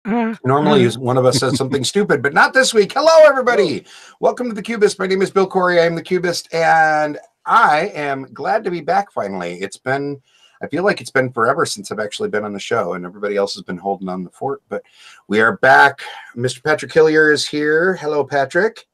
Normally, one of us says something stupid, but not this week. Hello, everybody. Welcome to the Cubist. My name is Bill Corey. I am the Cubist, and I am glad to be back finally. I feel like it's been forever since I've actually been on the show, and everybody else has been holding on the fort, but we are back. Mr. Patrick Hillier is here. Hello, Patrick.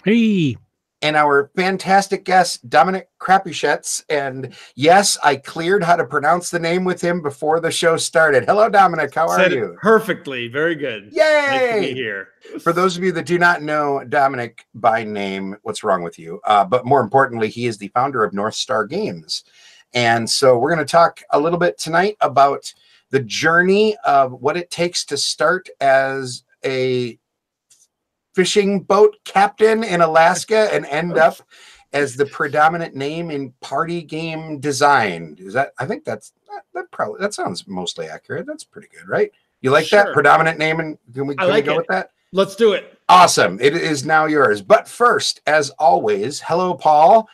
Hey. And our fantastic guest, Dominic Crapuchettes. And yes, I cleared how to pronounce the name with him before the show started. Hello, Dominic. How are you? Perfectly. Very good. Yay! Nice to be here. For those of you that do not know Dominic by name, what's wrong with you? But more importantly, he is the founder of North Star Games. And so we're going to talk a little bit tonight about the journey of what it takes to start as a fishing boat captain in Alaska and end up as the predominant name in party game design. I think that sounds mostly accurate. That's pretty good, right? You like that predominant name? And can we go with that? Let's do it. Awesome. It is now yours. But first, as always, hello, Paul.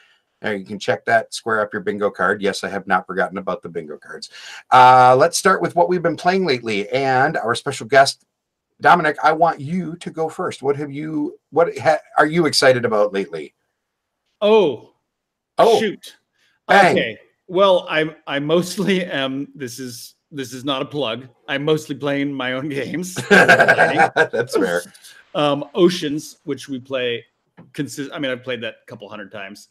You can check that, square up your bingo card. Yes, I have not forgotten about the bingo cards. Let's start with what we've been playing lately. And our special guest, Dominic, I want you to go first. What are you excited about lately? Oh, shoot. Bang. Okay. Well, I mostly am. This is not a plug. I'm mostly playing my own games. That's fair. Oceans, which we play. I've played that a couple hundred times.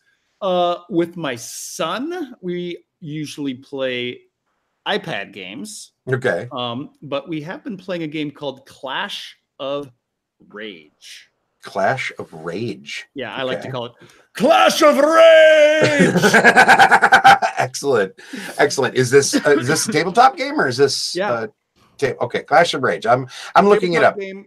With my son, we usually play iPad games. Okay. But we have been playing a game called Clash of Rage. Clash of Rage. Yeah, I like to call it Clash of Rage. Excellent. Is this a tabletop game or is this okay, Clash of Rage. I'm looking it up. Game,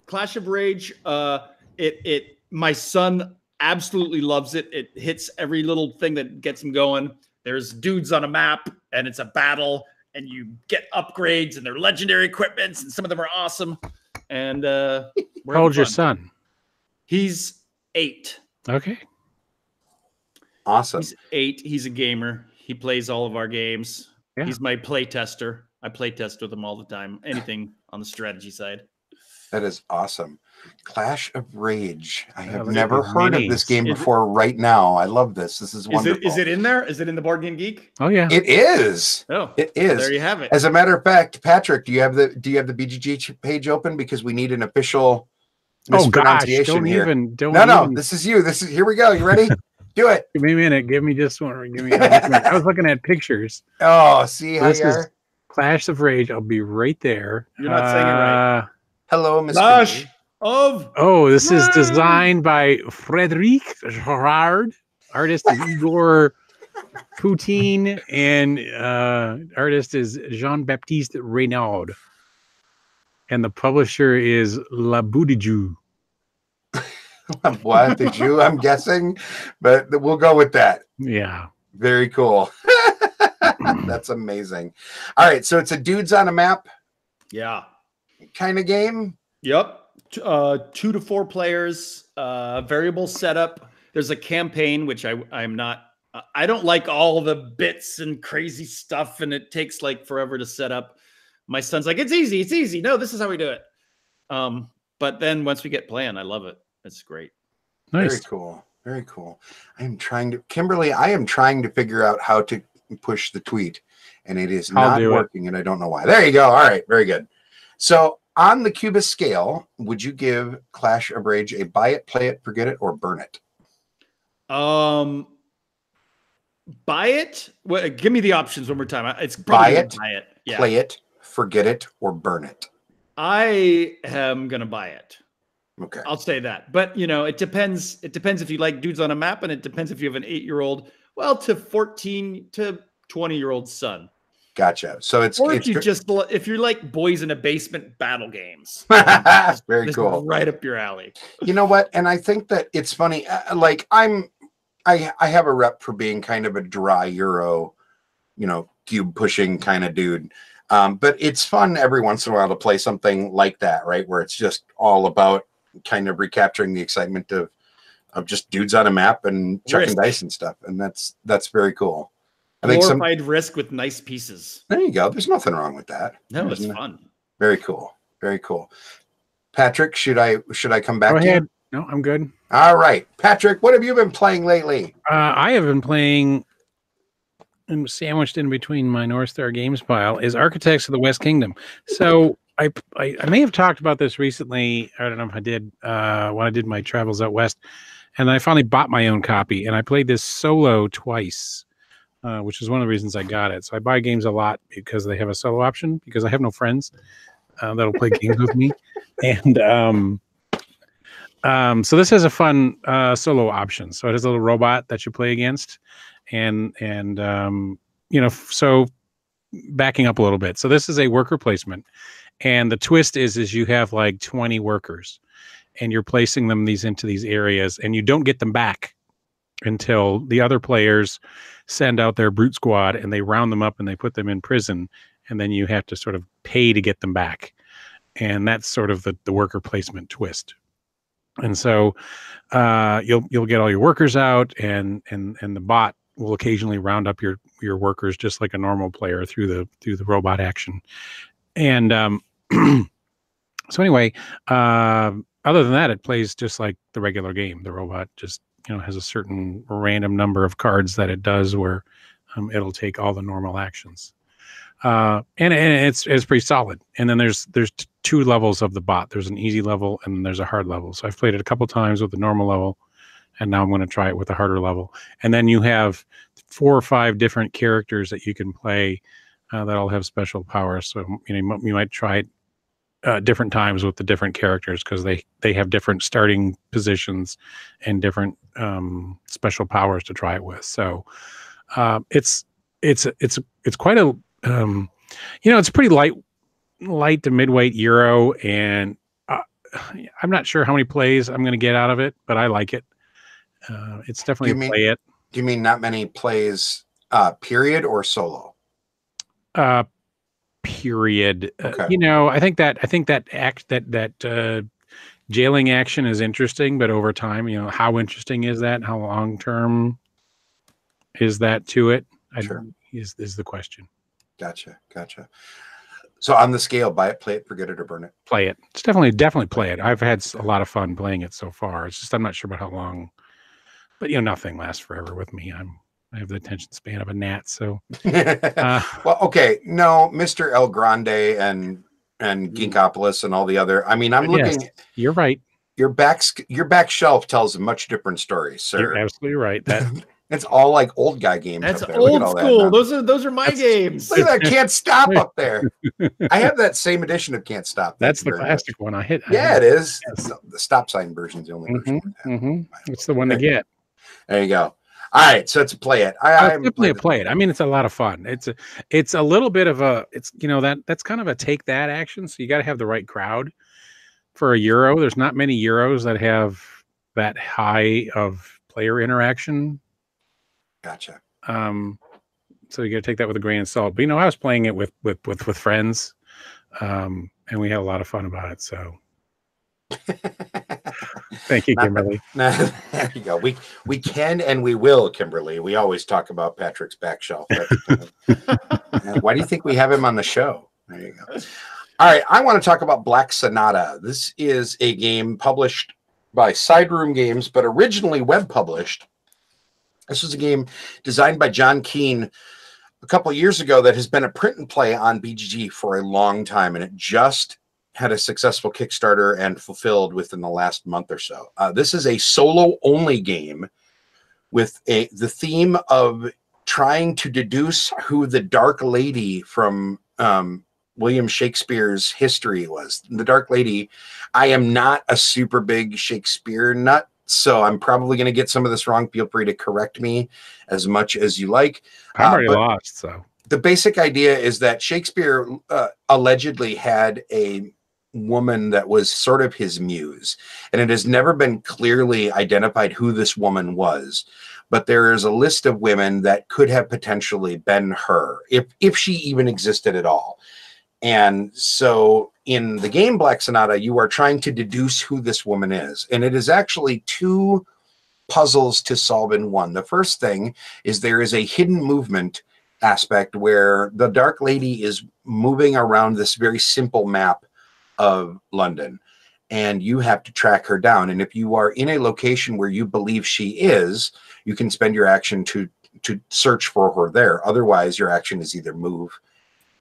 Clash of Rage. My son absolutely loves it. It hits every little thing that gets him going. There's dudes on a map and it's a battle and you get upgrades and they're legendary equipments and some of them are awesome. And how old's your son? He's 8. Okay. Awesome. He's 8. He's a gamer. He plays all of our games. Yeah. He's my play tester. I play test with him all the time. Anything on the strategy side. That is awesome. Clash of Rage. I have never heard of this game before right now. I love this. This is wonderful. Is it in there? Is it in the Board Game Geek? Oh, yeah. It is. Oh, it is. There you have it. As a matter of fact, Patrick, do you have the BGG page open? Because we need an official mispronunciation here. No. This is you. Here we go. You ready? Do it. Give me a minute. Give me just one. Give me a minute. I was looking at pictures. Oh, see how you are? Clash of Rage. I'll be right there. You're not saying it right. Hello, Mr. Clash of this is designed by Frédéric Gerard. Artist is Igor Poutine, and artist is Jean-Baptiste Reynaud. And the publisher is La Boudijou. What did you? I'm guessing, but we'll go with that. Yeah. Very cool. That's amazing. All right, so it's a dudes on a map. Yeah. Kind of game. Yep. 2 to 4 players. Variable setup. There's a campaign, which I'm not. I don't like all the bits and crazy stuff, and it takes like forever to set up. My son's like, it's easy. No, this is how we do it. But then once we get playing, I love it. It's great. Nice. Very cool. Kimberly, I am trying to figure out how to push the tweet, and it is not working, and I don't know why. There you go. All right. Very good. So on the Cubist scale, would you give Clash of Rage a buy it, play it, forget it, or burn it? Buy it. Well, give me the options one more time. It's buy it, yeah. Play it, forget it, or burn it. I am gonna buy it. Okay, I'll say that. But it depends. It depends if you like dudes on a map, and it depends if you have an 8-year-old, to 14 to 20-year-old son. Gotcha. So if you're like boys in a basement battle games. Very cool. Right up your alley. You know what? And I think that it's funny. I have a rep for being kind of a dry Euro, cube pushing kind of dude. But it's fun every once in a while to play something like that, right? Where it's just all about kind of recapturing the excitement of just dudes on a map and chucking dice and stuff. And that's very cool. I think glorified Risk with nice pieces. There you go. There's nothing wrong with that. No, it's fun. Very cool. Very cool. Patrick, should I come back Go to ahead. you? No, I'm good. All right. Patrick, what have you been playing lately? I have been playing, and sandwiched in between my North Star Games pile is Architects of the West Kingdom. So I may have talked about this recently. I don't know if I did when I did my travels out west, and I finally bought my own copy, and I played this solo twice, which is one of the reasons I got it. So I buy games a lot because they have a solo option, because I have no friends that'll play games with me, and so this has a fun solo option. So it has a little robot that you play against, and so backing up a little bit. So this is a worker placement, and the twist is you have like 20 workers, and you're placing them into these areas, and you don't get them back until the other players send out their brute squad and they round them up and they put them in prison, and then you have to sort of pay to get them back. And that's sort of the worker placement twist. And so you'll get all your workers out, and the bot will occasionally round up your workers just like a normal player through the robot action. And so anyway, other than that, it plays just like the regular game. The robot just has a certain random number of cards that it does, where it'll take all the normal actions. And it's pretty solid. And then there's two levels of the bot. There's an easy level and there's a hard level. So I've played it a couple times with the normal level, and now I'm going to try it with the harder level. And then you have 4 or 5 different characters that you can play that all have special powers. So you might try it different times with the different characters, because they have different starting positions and different special powers to try it with. So it's quite a it's a pretty light to midweight Euro, and I'm not sure how many plays I'm going to get out of it, but I like it. It's definitely play it. Do you mean not many plays, period, or solo? Period. Okay. I think that jailing action is interesting, but over time, how interesting is that? How long term is that to it? Sure. Is the question. Gotcha. So on the scale, buy it, play it, forget it, or burn it. Play it. It's definitely play it. I've had a lot of fun playing it so far. It's just I'm not sure about how long, but nothing lasts forever with me. I have the attention span of a gnat. So well, okay, no, Mr. El Grande and Geekopolis and all the other. I mean, I'm looking. Yes, you're right. Your back shelf tells a much different story, sir. You're absolutely right. That it's all like old guy games. That's up there. old school. Those are my games. Look at that Can't Stop up there. I have that same edition of Can't Stop. That's the classic one. It is. Yes. The stop sign version is the only version. It's the one to get. There you go. All right, so it's a play it. I definitely play it. I mean, it's a lot of fun. It's a little bit of that's kind of a take that action. So you got to have the right crowd for a Euro. There's not many Euros that have that high of player interaction. Gotcha. So you got to take that with a grain of salt. But I was playing it with friends, and we had a lot of fun about it. So. Thank you, Kimberly. There you go. We can and we will, Kimberly. We always talk about Patrick's back shelf. Why do you think we have him on the show? There you go. All right, I want to talk about Black Sonata. This is a game published by Side Room Games, but originally web published. This was a game designed by John Keane a couple of years ago that has been a print and play on BGG for a long time, and it just had a successful Kickstarter and fulfilled within the last month or so. This is a solo-only game with the theme of trying to deduce who the Dark Lady from William Shakespeare's history was. The Dark Lady, I am not a super big Shakespeare nut, so I'm probably going to get some of this wrong. Feel free to correct me as much as you like. I'm already lost, so. The basic idea is that Shakespeare allegedly had a woman that was sort of his muse, and it has never been clearly identified who this woman was, but there is a list of women that could have potentially been her, if she even existed at all. And so in the game Black Sonata, you are trying to deduce who this woman is, and it is actually 2 puzzles to solve in one. The first thing is there is a hidden movement aspect where the Dark Lady is moving around this very simple map of London, and you have to track her down. And if you are in a location where you believe she is, you can spend your action to search for her there. Otherwise, your action is either move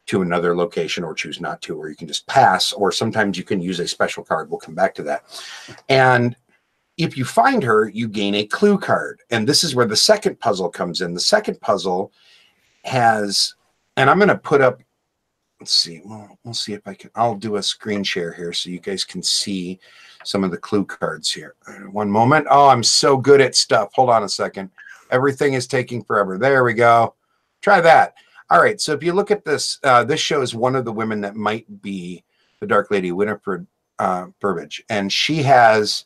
to another location or choose not to, or you can just pass, or sometimes you can use a special card. We'll come back to that. And if you find her, you gain a clue card. And this is where the second puzzle comes in. The second puzzle has, and I'm going to put up, let's see, we'll see if I can, I'll do a screen share here so you guys can see some of the clue cards here. One moment. Oh, I'm so good at stuff. Hold on a second. Everything is taking forever. There we go. Try that. All right. So if you look at this, this shows one of the women that might be the Dark Lady, Winifred Burbage. And she has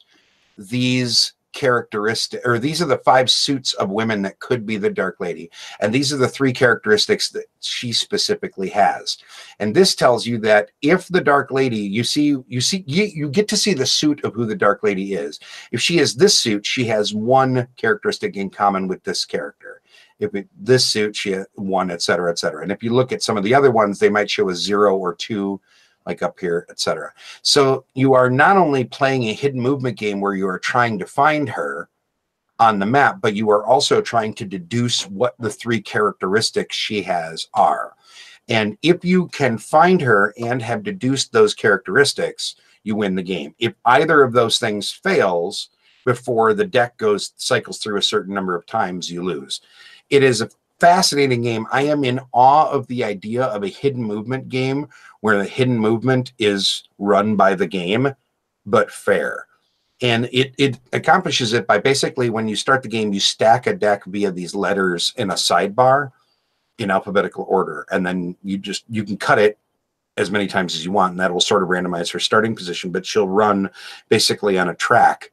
these characteristics, or these are the 5 suits of women that could be the Dark Lady, and these are the 3 characteristics that she specifically has. And this tells you that if the Dark Lady, you get to see the suit of who the Dark Lady is. If she has this suit, she has 1 characteristic in common with this character. If this suit, she has 1, etc., etc. And if you look at some of the other ones, they might show a 0 or 2, like up here, etc. So you are not only playing a hidden movement game where you are trying to find her on the map, but you are also trying to deduce what the 3 characteristics she has are. And if you can find her and have deduced those characteristics, you win the game. If either of those things fails before the deck cycles through a certain number of times, you lose. It is a fascinating game. I am in awe of the idea of a hidden movement game where the hidden movement is run by the game, but fair. And it accomplishes it by basically, when you start the game, you stack a deck via these letters in a sidebar in alphabetical order. And then you can cut it as many times as you want, and that will sort of randomize her starting position, but she'll run basically on a track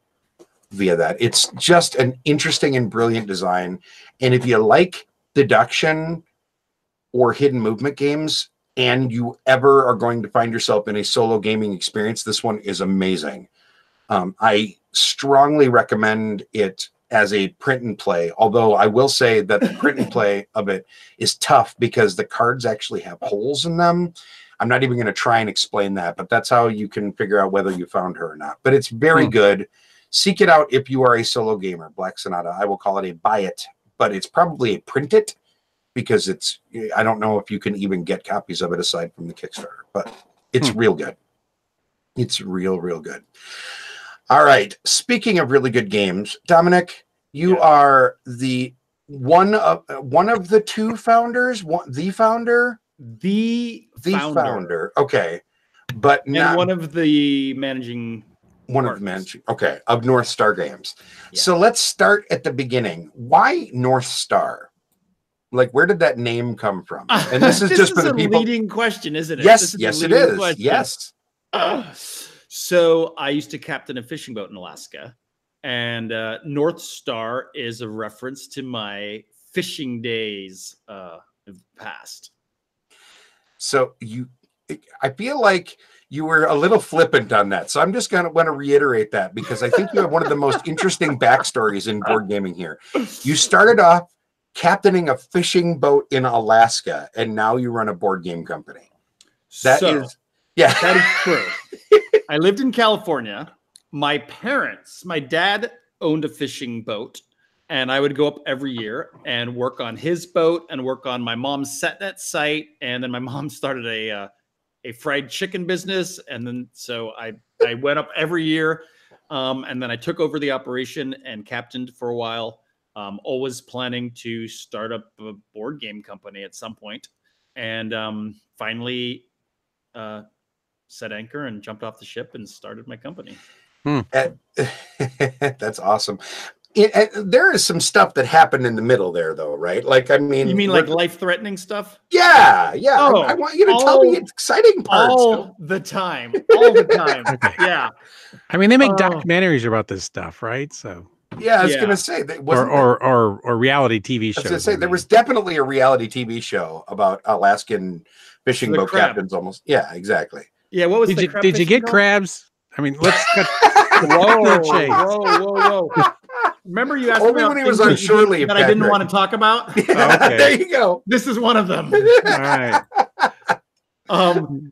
via that. It's just an interesting and brilliant design. And if you like deduction or hidden movement games, and you ever are going to find yourself in a solo gaming experience, this one is amazing. I strongly recommend it as a print and play, although I will say that the print and play of it is tough because the cards actually have holes in them. I'm not even going to try and explain that, but that's how you can figure out whether you found her or not. But it's very good. Seek it out if you are a solo gamer. Black Sonata, I will call it a buy it, but it's probably a print it, because I don't know if you can even get copies of it aside from the Kickstarter, but it's real good. It's real good. All right. Speaking of really good games, Dominic, you are the one of the 2 founders, the founder. Okay. But not one of the managing of North Star Games. Yeah. So let's start at the beginning. Why North Star? Like, where did that name come from? And this is just for the people. Leading question, isn't it? Yes, it is. Question. Yes. So I used to captain a fishing boat in Alaska, and North Star is a reference to my fishing days of the past. So I feel like you were a little flippant on that. So I'm just going to want to reiterate that, because I think you have one of the most interesting backstories in board gaming here. You started off captaining a fishing boat in Alaska, and now you run a board game company. That is true. I lived in California. My dad owned a fishing boat, and I would go up every year and work on his boat and work on my mom's set net site. And then my mom started a fried chicken business. And then, so I went up every year. And then I took over the operation and captained for a while. Always planning to start up a board game company at some point, and finally set anchor and jumped off the ship and started my company. That's awesome. There is some stuff that happened in the middle there, though, right? Like, I mean, you mean like life-threatening stuff? Yeah. Oh, I want you to tell me exciting parts all the time. Okay. Yeah. I mean, they make documentaries about this stuff, right? So. Yeah, I was going to say that or reality TV shows. I was going to say there was definitely a reality TV show about Alaskan fishing boat captains. Almost, yeah, exactly. Yeah, what was did you get crabs? I mean, let's cut whoa. Remember you asked me when he was on shore leave that I didn't want to talk about? Okay. There you go. This is one of them. All right.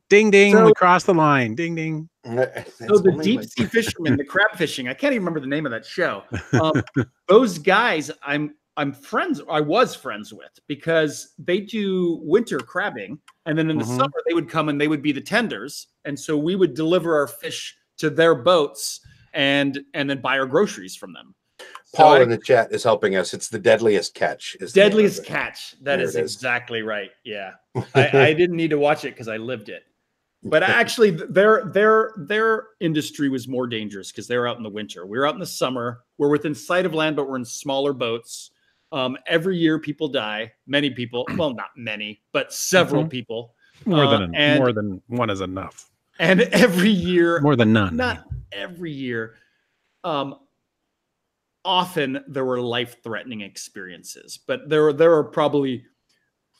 Ding ding, so- we crossed the line. Ding ding. So the deep sea fishermen, the crab fishing, I can't even remember the name of that show. Those guys I was friends with, because they do winter crabbing, and then in the summer they would come and they would be the tenders, and so we would deliver our fish to their boats and then buy our groceries from them. Paul in the chat is helping us. It's the deadliest catch. Deadliest catch. That is exactly right. Yeah, I didn't need to watch it because I lived it. But actually, their industry was more dangerous because they were out in the winter. We were out in the summer. We're within sight of land, but we're in smaller boats. Every year, people die. Many people. Well, not many, but several people. More than one is enough. And every year, more than none. Not every year. Often there were life-threatening experiences, but there are probably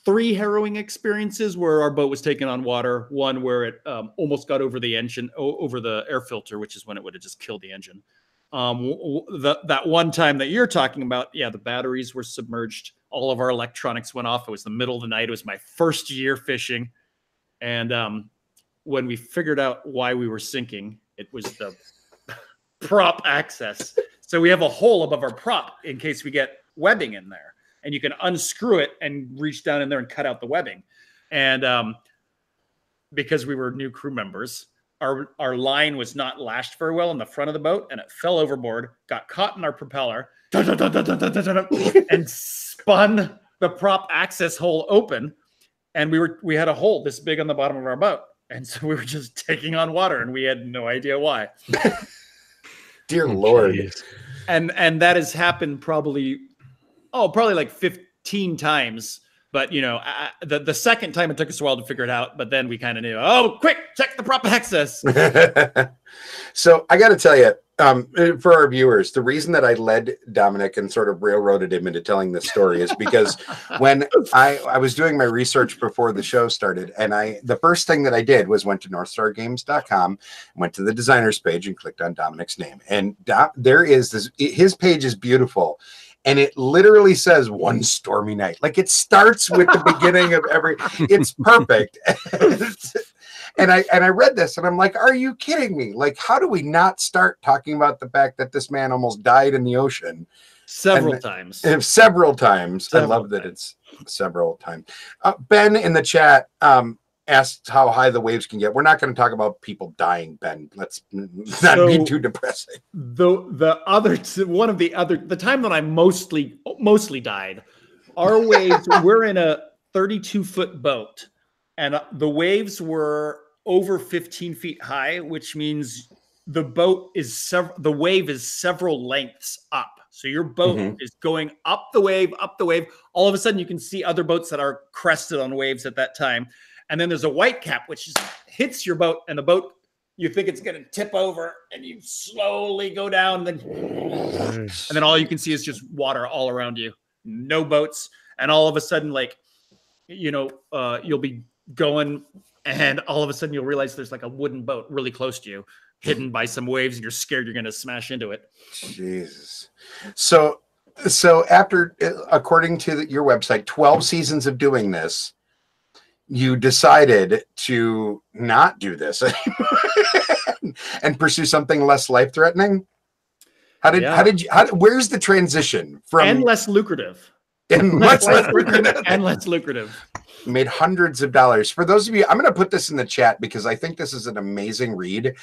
3 harrowing experiences where our boat was taken on water. One where it almost got over the engine, over the air filter, which is when it would have just killed the engine. That one time that you're talking about, yeah, the batteries were submerged. All of our electronics went off. It was the middle of the night. It was my first year fishing. And when we figured out why we were sinking, it was the prop access. So we have a hole above our prop in case we get webbing in there. And you can unscrew it and reach down in there and cut out the webbing. And because we were new crew members, our line was not lashed very well in the front of the boat, and it fell overboard, got caught in our propeller, and spun the prop access hole open. And we had a hole this big on the bottom of our boat. And so we were just taking on water, and we had no idea why. Dear Lord. Geez. And that has happened probably like 15 times. But, you know, the second time it took us a while to figure it out. But then we kind of knew, oh, quick, check the prop access. So I got to tell you, for our viewers, the reason that I led Dominic and sort of railroaded him into telling this story is because when I was doing my research before the show started, and the first thing that I did was went to NorthstarGames.com, went to the designers page and clicked on Dominic's name. And there is this, his page is beautiful. And it literally says one stormy night. Like it starts with the beginning of it's perfect. And I read this and I'm like, are you kidding me? Like, how do we not start talking about the fact that this man almost died in the ocean? Several times. Several times. I love that it's several times. Ben in the chat asked how high the waves can get. We're not going to talk about people dying, Ben. Let's not be too depressing. The time that I mostly died, our waves, we're in a 32-foot boat, and the waves were over 15 feet high, which means the wave is several lengths up. So your boat is going up the wave. All of a sudden you can see other boats that are crested on waves at that time. And then there's a white cap, which just hits your boat, and the boat, you think it's going to tip over, and you slowly go down. And then all you can see is just water all around you. No boats. And all of a sudden, like, you know, you'll be going, and all of a sudden you'll realize there's like a wooden boat really close to you, hidden by some waves, and you're scared you're going to smash into it. Jesus. So after, according to your website, 12 seasons of doing this, you decided to not do this anymore and pursue something less life-threatening. Where's the transition from and less lucrative? And less lucrative. And less lucrative. Made hundreds of dollars. For those of you, I'm going to put this in the chat because I think this is an amazing read.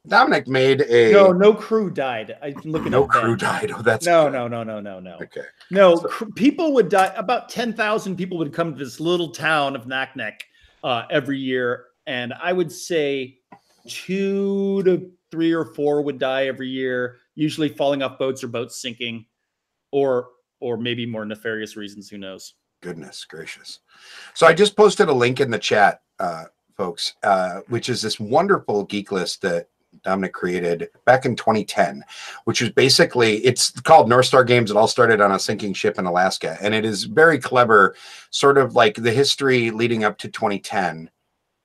Dominic made a no crew died. I look at no crew died. Oh, that's no. Okay. No, people would die. About 10,000 people would come to this little town of Naknek every year, and I would say 2 to 3 or 4 would die every year. Usually falling off boats or boats sinking, or maybe more nefarious reasons. Who knows? Goodness gracious! So I just posted a link in the chat, folks, which is this wonderful geek list that Dominic created back in 2010, which is basically, it's called North Star Games. It all started on a sinking ship in Alaska, and it is very clever, sort of like the history leading up to 2010.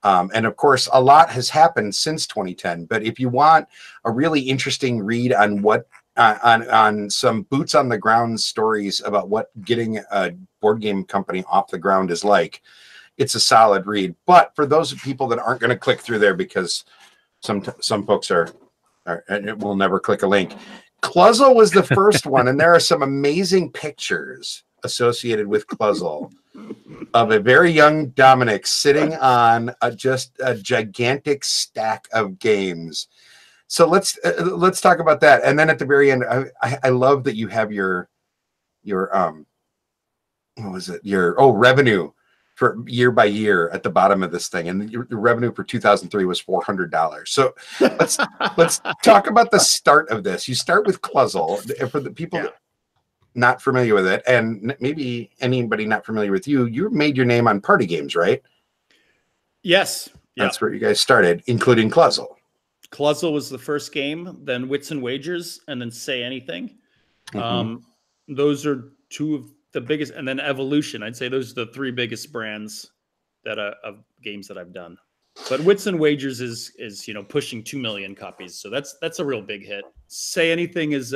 And of course, a lot has happened since 2010. But if you want a really interesting read on what on some boots on the ground stories about what getting a board game company off the ground is like, it's a solid read. But for those people that aren't going to click through there because some folks are and it will never click a link. Cluzzle was the first one, and there are some amazing pictures associated with Cluzzle of a very young Dominic sitting on just a gigantic stack of games. So let's talk about that. And then at the very end, I love that you have your what was it? Your revenue for year by year at the bottom of this thing, and your revenue for 2003 was $400. So let's talk about the start of this. You start with Cluzzle for the people not familiar with it, and maybe anybody not familiar with you. You made your name on party games, right? Yes, that's where you guys started, including Cluzzle. Cluzzle was the first game, then Wits and Wagers, and then Say Anything. Those are two of the biggest, and then Evolution. I'd say those are the three biggest brands that of games that I've done. But Wits and Wagers is pushing 2 million copies, so that's a real big hit. Say Anything is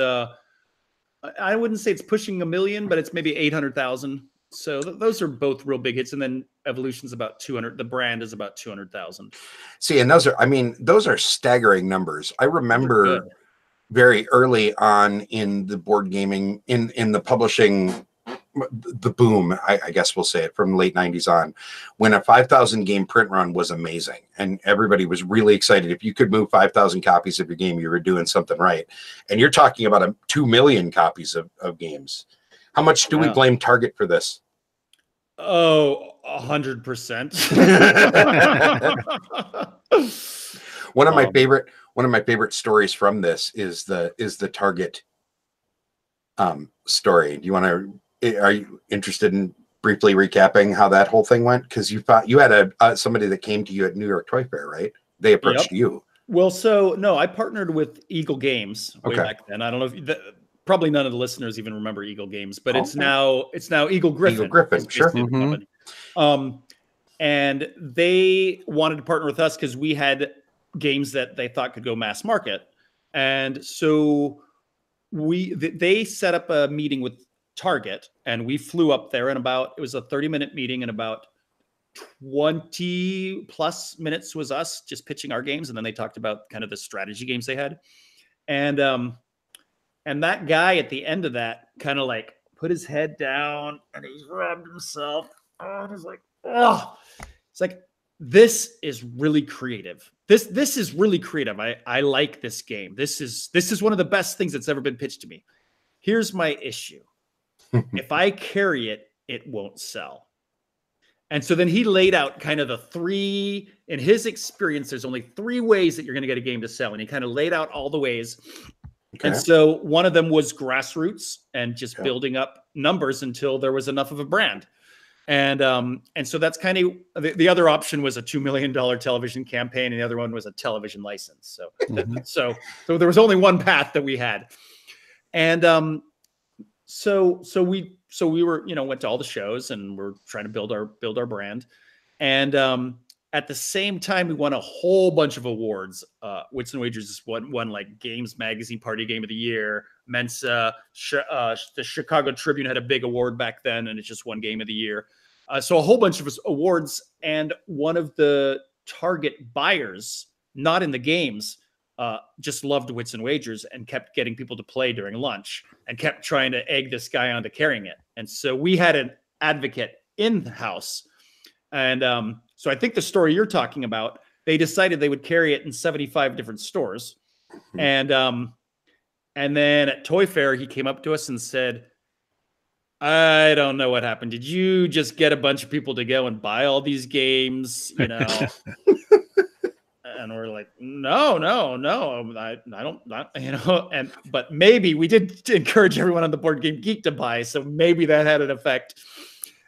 I wouldn't say it's pushing 1 million, but it's maybe 800,000. So those are both real big hits, and then Evolution's about 200. The brand is about 200,000. See, and those are staggering numbers. I remember very early on in the board gaming, in the publishing, the boom, I guess we'll say it, from the late 90s on, when a 5,000 game print run was amazing and everybody was really excited. If you could move 5,000 copies of your game, you were doing something right. And you're talking about 2 million copies of games. How much do we blame Target for this? Oh, 100%. One of my favorite stories from this is the Target story. Are you interested in briefly recapping how that whole thing went? Because you had somebody that came to you at New York Toy Fair, right? They approached you. Well, no, I partnered with Eagle Games way back then. I don't know if probably none of the listeners even remember Eagle Games, but it's now Eagle Griffin. Eagle Griffin, sure. And they wanted to partner with us because we had games that they thought could go mass market, and so they set up a meeting with Target, and we flew up there, and it was a 30-minute meeting, and about 20 plus minutes was us just pitching our games, and then they talked about kind of the strategy games they had, and that guy at the end of that kind of like put his head down and he rubbed himself. And he's like, oh, it's like, this is really creative. This is really creative. I like this game. This is one of the best things that's ever been pitched to me. Here's my issue. If I carry it, it won't sell. And so then he laid out kind of the three, in his experience, there's only 3 ways that you're going to get a game to sell. And he kind of laid out all the ways. Okay. And so one of them was grassroots and just building up numbers until there was enough of a brand. And so that's kind of the other option was a $2 million television campaign, and the other one was a television license. So so there was only one path that we had. And so we were, went to all the shows and we're trying to build our brand. And at the same time, we won a whole bunch of awards. Wits and Wagers just won like Games Magazine Party Game of the Year. Mensa, the Chicago Tribune had a big award back then, and it just won Game of the Year. So a whole bunch of awards. And one of the Target buyers, not in the games, just loved Wits and Wagers and kept getting people to play during lunch and kept trying to egg this guy onto carrying it. And so we had an advocate in the house. And so I think the story you're talking about, they decided they would carry it in 75 different stores. And then at Toy Fair, he came up to us and said, I don't know what happened. Did you just get a bunch of people to go and buy all these games? And we're like, no, I don't, but maybe we did encourage everyone on the Board Game Geek to buy. So maybe that had an effect.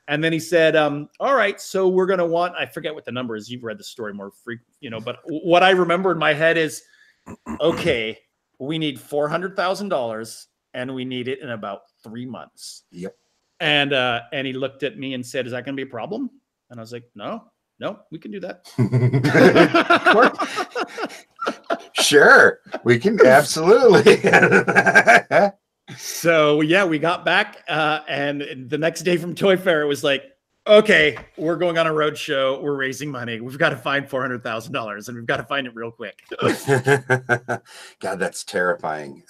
And then he said, all right, so we're going to I forget what the number is. You've read the story more frequently, but what I remember in my head is, okay, we need $400,000 and we need it in about 3 months. Yep. And he looked at me and said, is that going to be a problem? And I was like, no, we can do that. Sure, we can. Absolutely. So yeah, we got back, and the next day from Toy Fair, it was like, okay, we're going on a road show. We're raising money. We've got to find $400,000 and we've got to find it real quick. God, that's terrifying.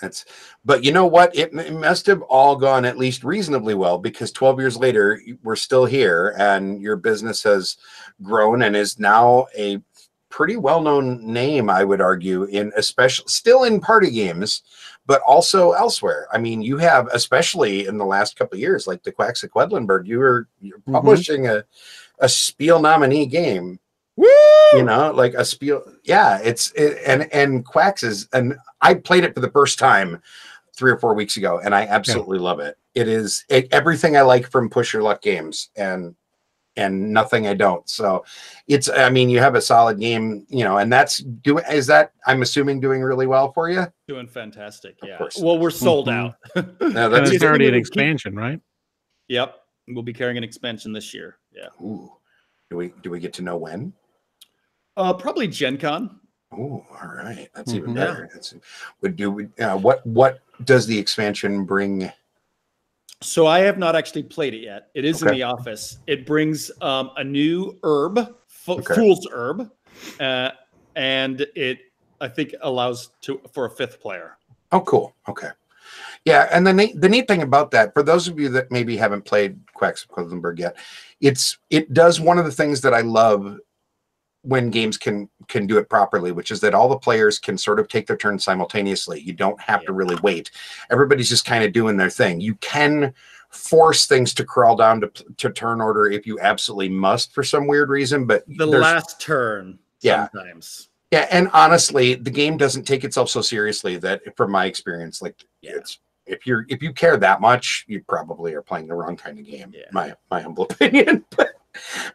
But you know what? It must have all gone at least reasonably well, because 12 years later, we're still here and your business has grown and is now a pretty well-known name, I would argue, in especially still in party games, but also elsewhere. I mean, you have, especially in the last couple of years, like the Quacks of Quedlinburg, you're publishing a Spiel nominee game. Woo! You know, like a Spiel. Yeah, and Quacks is, and I played it for the first time 3 or 4 weeks ago, and I absolutely love it. It is everything I like from Push Your Luck games, and nothing I don't. So it's, I mean, you have a solid game, you know, and I'm assuming doing really well for you. Doing fantastic. Yeah. Of course. Well, we're sold out. No, And it's already an expansion, right? Yep. We'll be carrying an expansion this year. Yeah. Ooh. Do we get to know when? Probably Gen Con. Oh, all right. That's even better. What does the expansion bring? So I have not actually played it yet. It is in the office. It brings a new herb, Fool's Herb, and it, I think, allows for a 5th player. Oh, cool. Okay. Yeah, and the neat thing about that, for those of you that maybe haven't played Quacks of Quedlinburg yet, it does one of the things that I love when games can do it properly, which is that all the players can sort of take their turn simultaneously. You don't have to really wait. Everybody's just kind of doing their thing. You can force things to crawl down to turn order if you absolutely must for some weird reason, but the last turn sometimes. Yeah, and honestly, the game doesn't take itself so seriously that, from my experience, like it's, if you care that much, you probably are playing the wrong kind of game. Yeah. My humble opinion.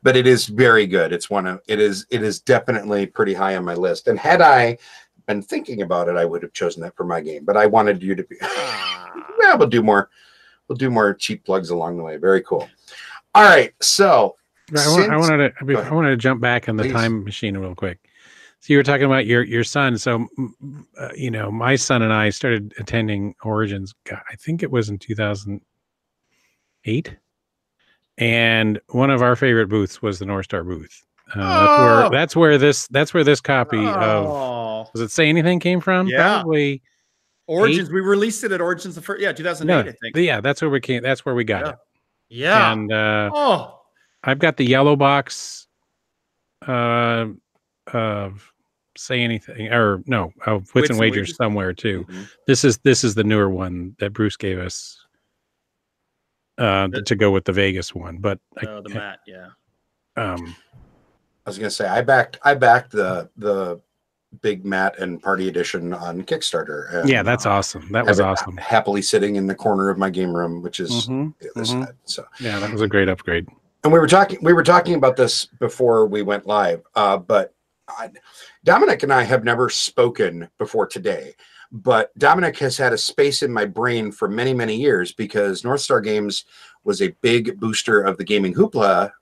But it is very good. It is definitely pretty high on my list. And had I been thinking about it, I would have chosen that for my game. But I wanted you to be well, we'll do more cheap plugs along the way. Very cool. All right. So I wanted to jump back in the time machine real quick. So you were talking about your son. So you know, my son and I started attending Origins. God, I think it was in 2008. And one of our favorite booths was the North Star booth. That's where this copy of, does it say anything, came from? Yeah. Probably Origins. 8? We released it at Origins 2008, I think. Yeah, that's where we got it. Yeah. And I've got the yellow box of Say Anything, or no, Wits and Wagers somewhere too. Mm-hmm. This is the newer one that Bruce gave us. To go with the Vegas one, but the mat, I was gonna say I backed the big mat and party edition on Kickstarter. And, yeah, that's awesome. That was awesome. Happily sitting in the corner of my game room, which is the other side. So yeah, that was a great upgrade. And we were talking about this before we went live, but Dominic and I have never spoken before today. But Dominic has had a space in my brain for many, many years, because North Star Games was a big booster of the gaming hoopla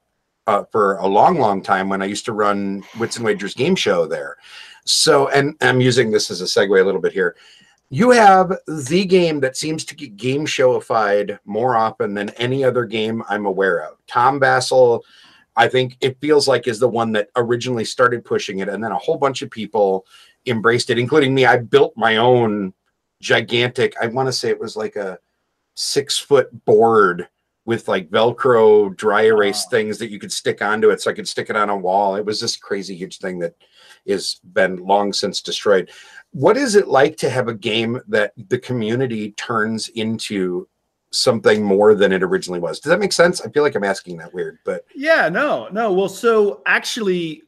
for a long, long time when I used to run Wits and Wagers game show there. So, and I'm using this as a segue a little bit here. You have the game that seems to get game showified more often than any other game I'm aware of. Tom Bassel, I think it feels like, is the one that originally started pushing it, and then a whole bunch of people embraced it, including me. I built my own gigantic, I want to say it was like a 6-foot board with like Velcro dry erase things that you could stick onto it, so I could stick it on a wall. It was this crazy huge thing that is been long since destroyed. What is it like to have a game that the community turns into something more than it originally was? Does that make sense? I feel like I'm asking that weird, but yeah, no. Well, so actually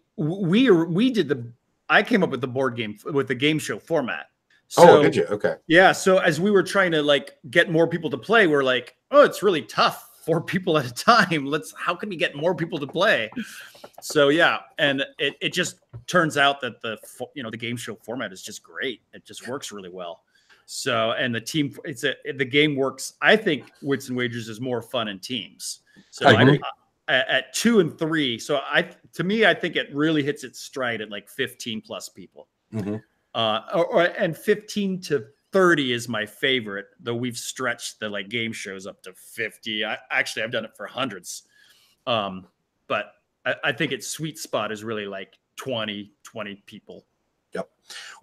I came up with the board game, with the game show format. So, did you? Okay. Yeah. So as we were trying to like get more people to play, we're like, oh, it's really tough, 4 people at a time. How can we get more people to play? So yeah, and it just turns out that the game show format is just great. It just works really well. So, and the team, the game works. I think Wits and Wagers is more fun in teams. So at 2 and 3. So to me, I think it really hits its stride at like 15 plus people. Mm-hmm. And 15 to 30 is my favorite, though we've stretched the like game shows up to 50. I've done it for hundreds. But I think its sweet spot is really like 20 people. Yep.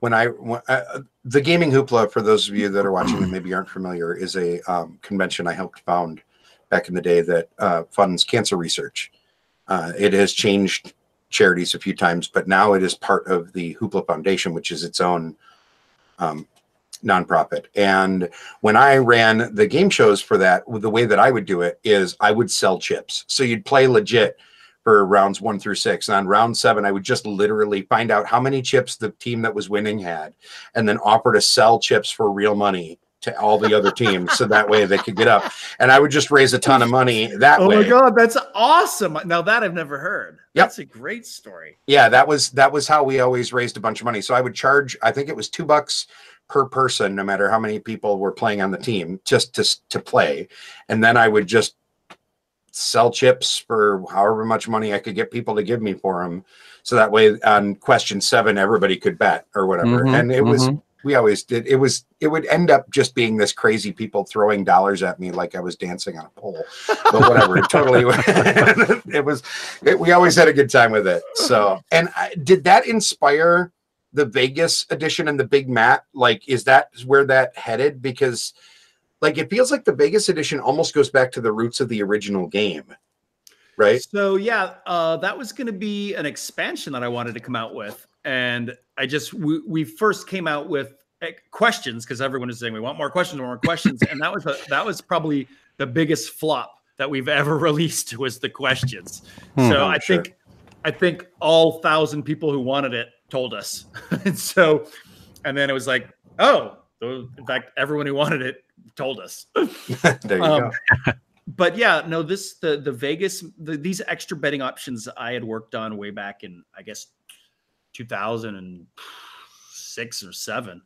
The Gaming Hoopla, for those of you that are watching that maybe aren't familiar, is a convention I helped found back in the day that funds cancer research. It has changed charities a few times, but now it is part of the Hoopla Foundation, which is its own nonprofit. And when I ran the game shows for that, the way that I would do it is I would sell chips. So you'd play legit for rounds 1 through 6. And on round 7, I would just literally find out how many chips the team that was winning had, and then offer to sell chips for real money to all the other teams. So that way they could get up. And I would just raise a ton of money that way. Oh my God, that's awesome. Now that I've never heard. Yep. That's a great story. Yeah, that was how we always raised a bunch of money. So I would charge, I think it was $2 per person, no matter how many people were playing on the team, just to play. And then I would just sell chips for however much money I could get people to give me for them. So that way on question 7, everybody could bet or whatever. And it was, we always did. It would end up just being this crazy people throwing dollars at me like I was dancing on a pole, but whatever. Totally. We always had a good time with it. So, and did that inspire the Vegas edition and the big mat? Like, is that where that headed? Because like, it feels like the Vegas edition almost goes back to the roots of the original game, right? So yeah, that was going to be an expansion that I wanted to come out with. And we first came out with questions because everyone is saying we want more questions, and that was probably the biggest flop that we've ever released was the questions. So I think all 1,000 people who wanted it told us, and then it was like, oh, in fact, everyone who wanted it told us. There you go. But yeah, no, the Vegas, these extra betting options I had worked on way back in, I guess, 2006 or 7,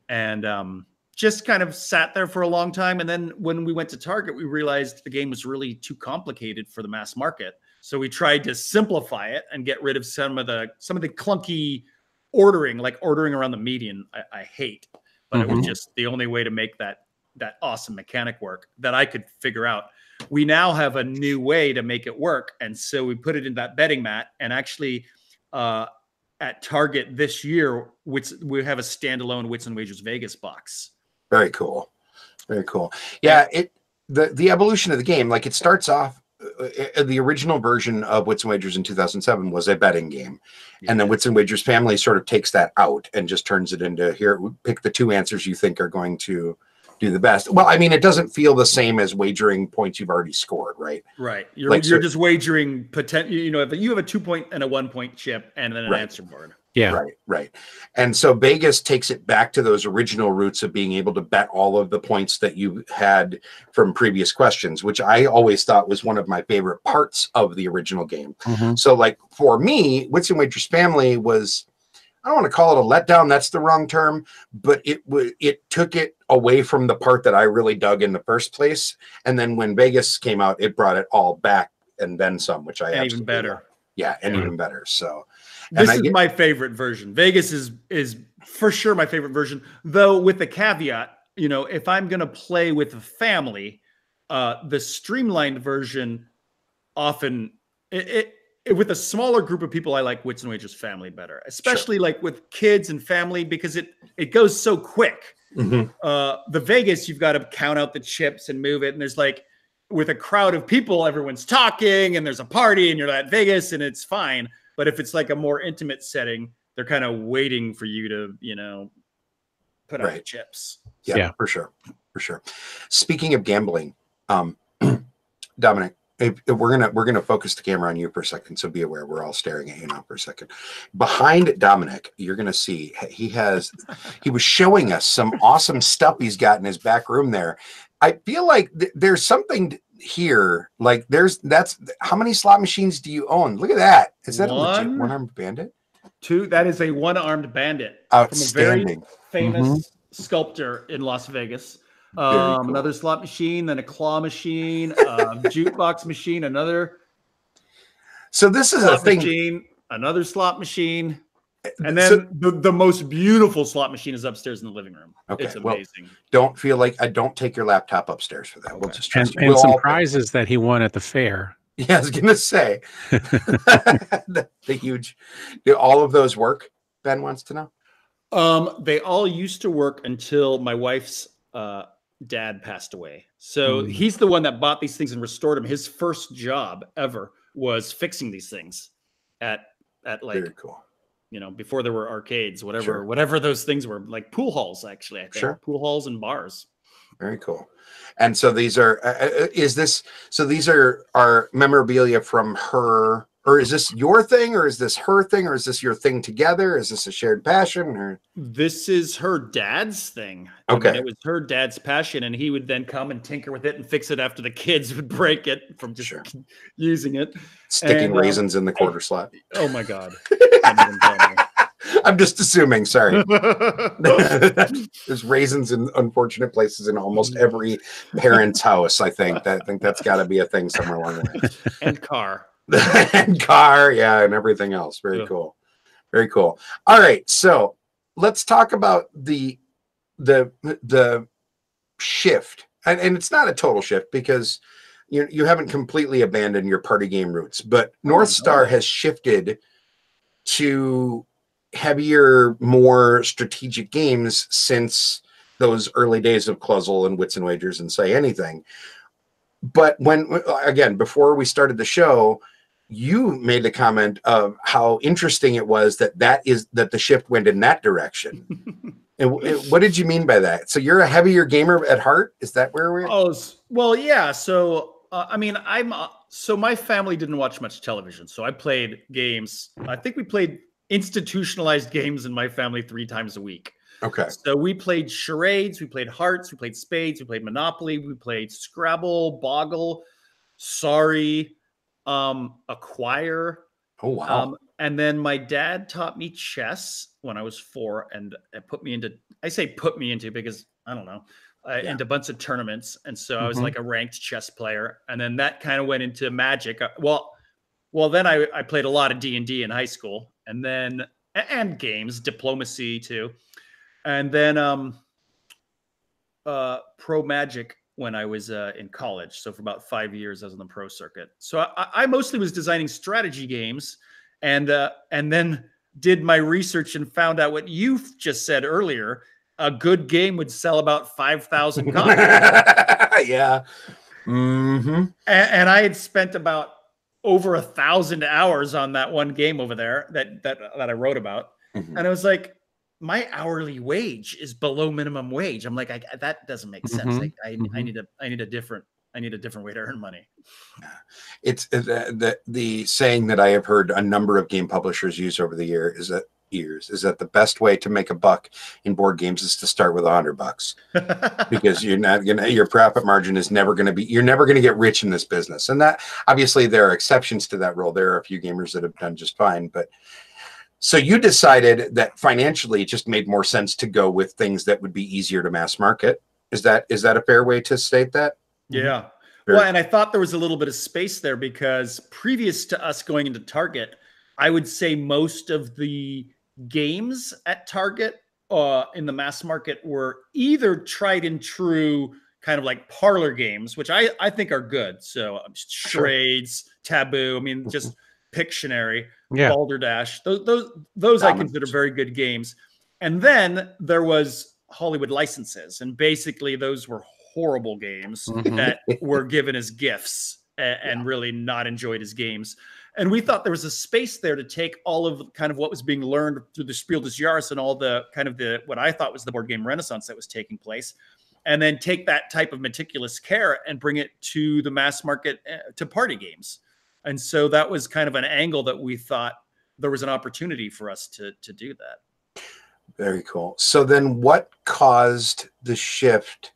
and just kind of sat there for a long time. And then when we went to Target, we realized the game was really too complicated for the mass market. So we tried to simplify it and get rid of some of the clunky ordering, like ordering around the median. I hate, but it was just the only way to make that awesome mechanic work that I could figure out. We now have a new way to make it work, and so we put it in that betting mat, and actually. At Target this year, which we have a standalone Wits and Wagers Vegas box. Very cool. Very cool. Yeah. The evolution of the game, like it starts off, the original version of Wits and Wagers in 2007 was a betting game. Yeah. And then Wits and Wagers Family sort of takes that out and just turns it into here, pick the 2 answers you think are going to do the best. Well, I mean, it doesn't feel the same as wagering points you've already scored, right? Right. You're just wagering potential. You know, if you have a 2-point and a 1-point chip and then an answer board. Yeah. Right. And so Vegas takes it back to those original roots of being able to bet all of the points that you had from previous questions, which I always thought was one of my favorite parts of the original game. So like for me, Wits and Wagers Family was, I don't want to call it a letdown. That's the wrong term, but it took it away from the part that I really dug in the first place. And then when Vegas came out, it brought it all back and then some, which I even better. Love. Yeah, and even better. So this is my favorite version. Vegas is for sure my favorite version, though with the caveat, you know, if I'm going to play with a family, the streamlined version often with a smaller group of people, I like Wits and Wagers Family better, especially like with kids and family, because it goes so quick. The Vegas, you've got to count out the chips and move it. And there's like, with a crowd of people, everyone's talking and there's a party and you're at Vegas and it's fine. But if it's like a more intimate setting, they're kind of waiting for you to, you know, put out the chips. Yeah, for sure. Speaking of gambling, Dominic, we're gonna focus the camera on you for a second, so be aware we're all staring at you now for a second. Behind Dominic, you're gonna see he was showing us some awesome stuff he's got in his back room there. I feel like there's something here. Like that's how many slot machines do you own? Look at that. Is that a legit one-armed bandit? 2. That is a one-armed bandit. Outstanding. From a very famous sculptor in Las Vegas. Cool. Another slot machine, then a claw machine, jukebox machine, another. So this is a thing. Machine, another slot machine, and then the most beautiful slot machine is upstairs in the living room. Okay, it's amazing. Well, don't take your laptop upstairs for that. Okay. We'll just trust and some prizes that he won at the fair Yeah, I was gonna say the huge. Do all of those work? Ben wants to know. They all used to work until my wife's dad passed away. So he's the one that bought these things and restored them. His first job ever was fixing these things at like, Very cool. you know, before there were arcades, whatever, Sure. whatever those things were, like pool halls, actually, I think. Sure. Pool halls and bars. Very cool. And so these are, these are memorabilia from her, or is this your thing, or is this her thing, or is this your thing together? Is this a shared passion? Or this is her dad's thing. Okay. I mean, it was her dad's passion, and he would then come and tinker with it and fix it after the kids would break it from just using it. Sticking raisins in the quarter slot. Oh my God. Don't even tell me. I'm just assuming, sorry. There's raisins in unfortunate places in almost every parent's house, I think. I think that's got to be a thing somewhere along the way. And car. And car, yeah, and everything else. Very cool. Very cool. All right, so let's talk about the shift. And it's not a total shift because you haven't completely abandoned your party game roots, but North Star has shifted to heavier, more strategic games since those early days of Cluzzle and Wits and Wagers and Say Anything. But again, before we started the show, you made the comment of how interesting it was that the shift went in that direction. And what did you mean by that? So you're a heavier gamer at heart? Is that where we're? Oh, well, yeah. So, I mean, so my family didn't watch much television. So I played games. I think we played institutionalized games in my family 3 times a week. Okay. So we played charades, we played hearts, we played spades, we played Monopoly, we played Scrabble, Boggle, Sorry, Acquire. Oh, wow. And then my dad taught me chess when I was 4 and put me into, I say put me into because I don't know, into a bunch of tournaments. And so I was like a ranked chess player. And then that kind of went into Magic. Well, then I played a lot of D&D in high school and games, diplomacy too. And then pro Magic when I was in college. So for about 5 years, I was on the pro circuit. So I mostly was designing strategy games and then did my research and found out what you just said earlier. A good game would sell about 5,000 copies. Yeah. Mm-hmm. And I had spent about over 1,000 hours on that one game over there that I wrote about. Mm-hmm. And I was like, my hourly wage is below minimum wage. I'm like, that doesn't make sense. Like, I need a different way to earn money. It's the saying that I have heard a number of game publishers use over the years is that the best way to make a buck in board games is to start with $100 because your profit margin is never going to be, you're never going to get rich in this business. And that obviously there are exceptions to that rule. There are a few gamers that have done just fine, but so you decided that financially it just made more sense to go with things that would be easier to mass market. Is that a fair way to state that? Yeah. Well, and I thought there was a little bit of space there because previous to us going into Target, I would say most of the games at Target in the mass market were either tried and true kind of like parlor games, which I think are good. So charades, Taboo, I mean, just Pictionary, Balderdash, those I consider very good games. And then there was Hollywood licenses, and basically those were horrible games that were given as gifts and really not enjoyed as games. And we thought there was a space there to take all of kind of what was being learned through the Spiel des Jahres and all the kind of what I thought was the board game renaissance that was taking place, and then take that type of meticulous care and bring it to the mass market, to party games. And so that was kind of an angle that we thought there was an opportunity for us to do that. Very cool. So then what caused the shift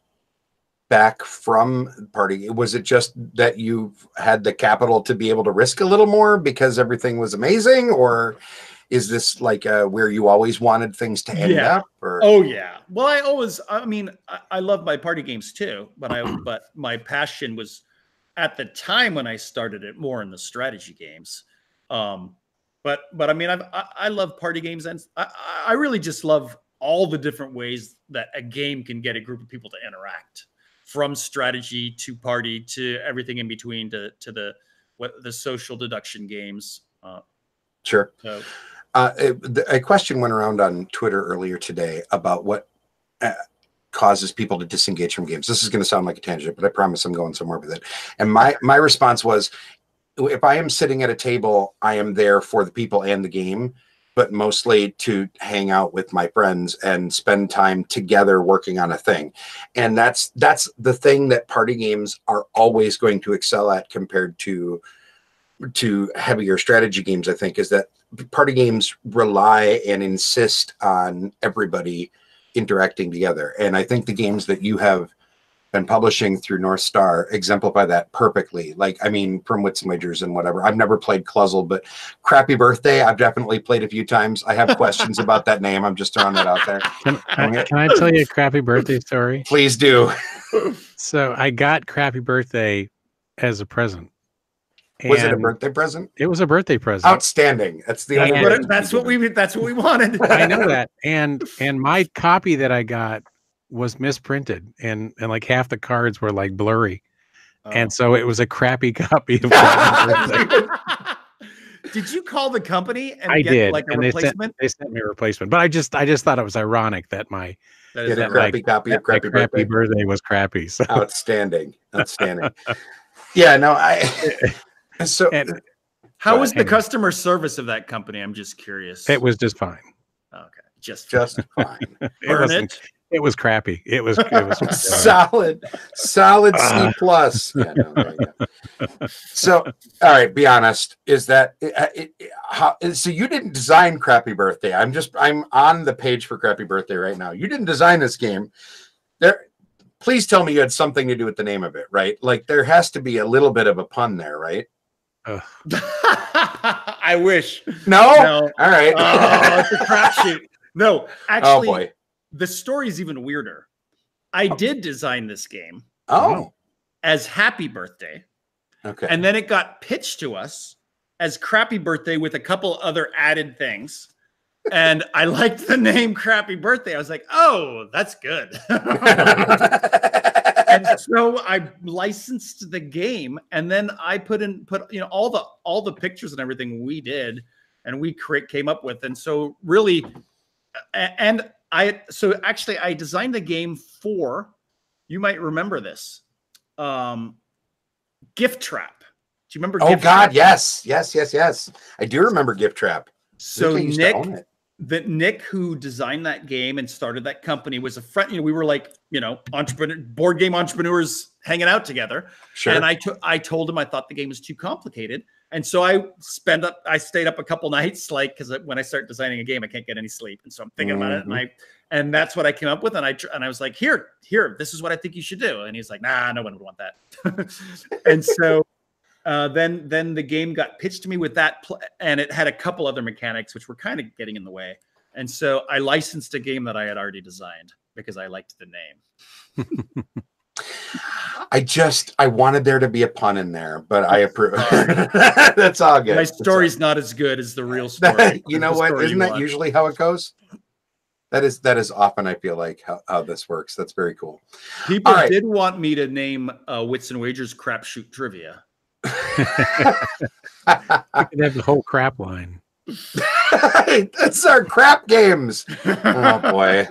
back from party? Was it just that you had the capital to be able to risk a little more because everything was amazing, or is this like where you always wanted things to end up? Or? Oh yeah. Well, I love my party games too, but my passion was at the time when I started it more in the strategy games. But I mean, I love party games, and I really just love all the different ways that a game can get a group of people to interact, from strategy to party to everything in between, to the the social deduction games. Sure. So. A question went around on Twitter earlier today about what causes people to disengage from games. This is going to sound like a tangent, but I promise I'm going somewhere with it. And my response was, if I am sitting at a table, I am there for the people and the game, but mostly to hang out with my friends and spend time together working on a thing. And that's the thing that party games are always going to excel at compared to heavier strategy games, I think, is that party games rely and insist on everybody interacting together. And I think the games that you have been publishing through North Star exemplify that perfectly. Like, I mean, from Wits and Wagers and whatever. I've never played Cluzzle, but Crappy Birthday, I've definitely played a few times. I have questions about that name. I'm just throwing that out there. Can I tell you a Crappy Birthday story? Please do. So I got Crappy Birthday as a present. Was it a birthday present? It was a birthday present. Outstanding. That's the only way. That's what we wanted. I know that. And my copy that I got was misprinted, and like half the cards were like blurry. And so it was a crappy copy of Did you call the company and I get did. like a and replacement? They sent me a replacement. But I just thought it was ironic that a crappy copy of Crappy Birthday was crappy. So. Outstanding. Yeah, no, so how was the customer service of that company? I'm just curious. It was just fine. Okay. Just fine. It was crappy. It was solid C plus. Yeah, no, there you go. So, all right, be honest. Is that so? You didn't design Crappy Birthday. I'm on the page for Crappy Birthday right now. You didn't design this game. Please tell me you had something to do with the name of it, right? Like there has to be a little bit of a pun there, right? I wish. No. All right. Oh, it's a crapshoot. No, actually, oh boy. The story is even weirder. I did design this game. As Happy Birthday. Okay. And then it got pitched to us as Crappy Birthday with a couple other added things. And I liked the name Crappy Birthday. I was like, oh, that's good. And so I licensed the game, and then I put all the pictures and everything we did, and we came up with. And so really, I designed the game for, you might remember this, Gift Trap. Do you remember? Oh God, yes. I do remember Gift Trap. So Nick, who designed that game and started that company, was a friend. We were like, board game entrepreneurs hanging out together. Sure. And I told him I thought the game was too complicated, and so I stayed up a couple nights, because when I start designing a game, I can't get any sleep, and so I'm thinking about it, and that's what I came up with, and I was like, here, this is what I think you should do, and he's like, nah, no one would want that, and so. Then the game got pitched to me with that, and it had a couple other mechanics which were kind of getting in the way. And so I licensed a game that I had already designed because I liked the name. I wanted there to be a pun in there, but I approve. That's all good. My story's not as good as the real story. You know what? Isn't that usually how it goes? That is often, I feel like, how this works. That's very cool. People did want me to name Wits and Wagers Crapshoot Trivia. We could have the whole crap line. That's our crap games. Oh boy.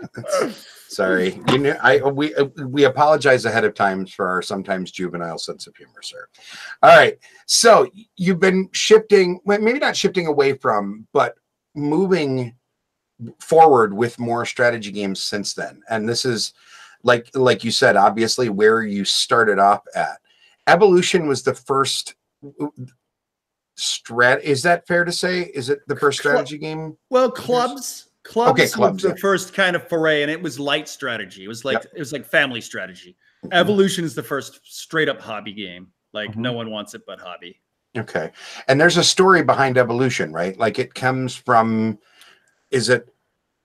Sorry. We apologize ahead of time for our sometimes juvenile sense of humor, sir. All right. So you've been shifting, maybe not shifting away from, but moving forward with more strategy games since then. And this is like you said, obviously where you started off at. Evolution was the first is that fair to say? Is it the first strategy game? Well, Clubs was the first kind of foray, and it was light strategy. It was like family strategy. Evolution is the first straight up hobby game. No one wants it but hobby. Okay. And there's a story behind Evolution, right? Like it comes from, is it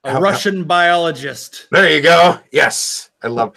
a Russian biologist? There you go. Yes. I love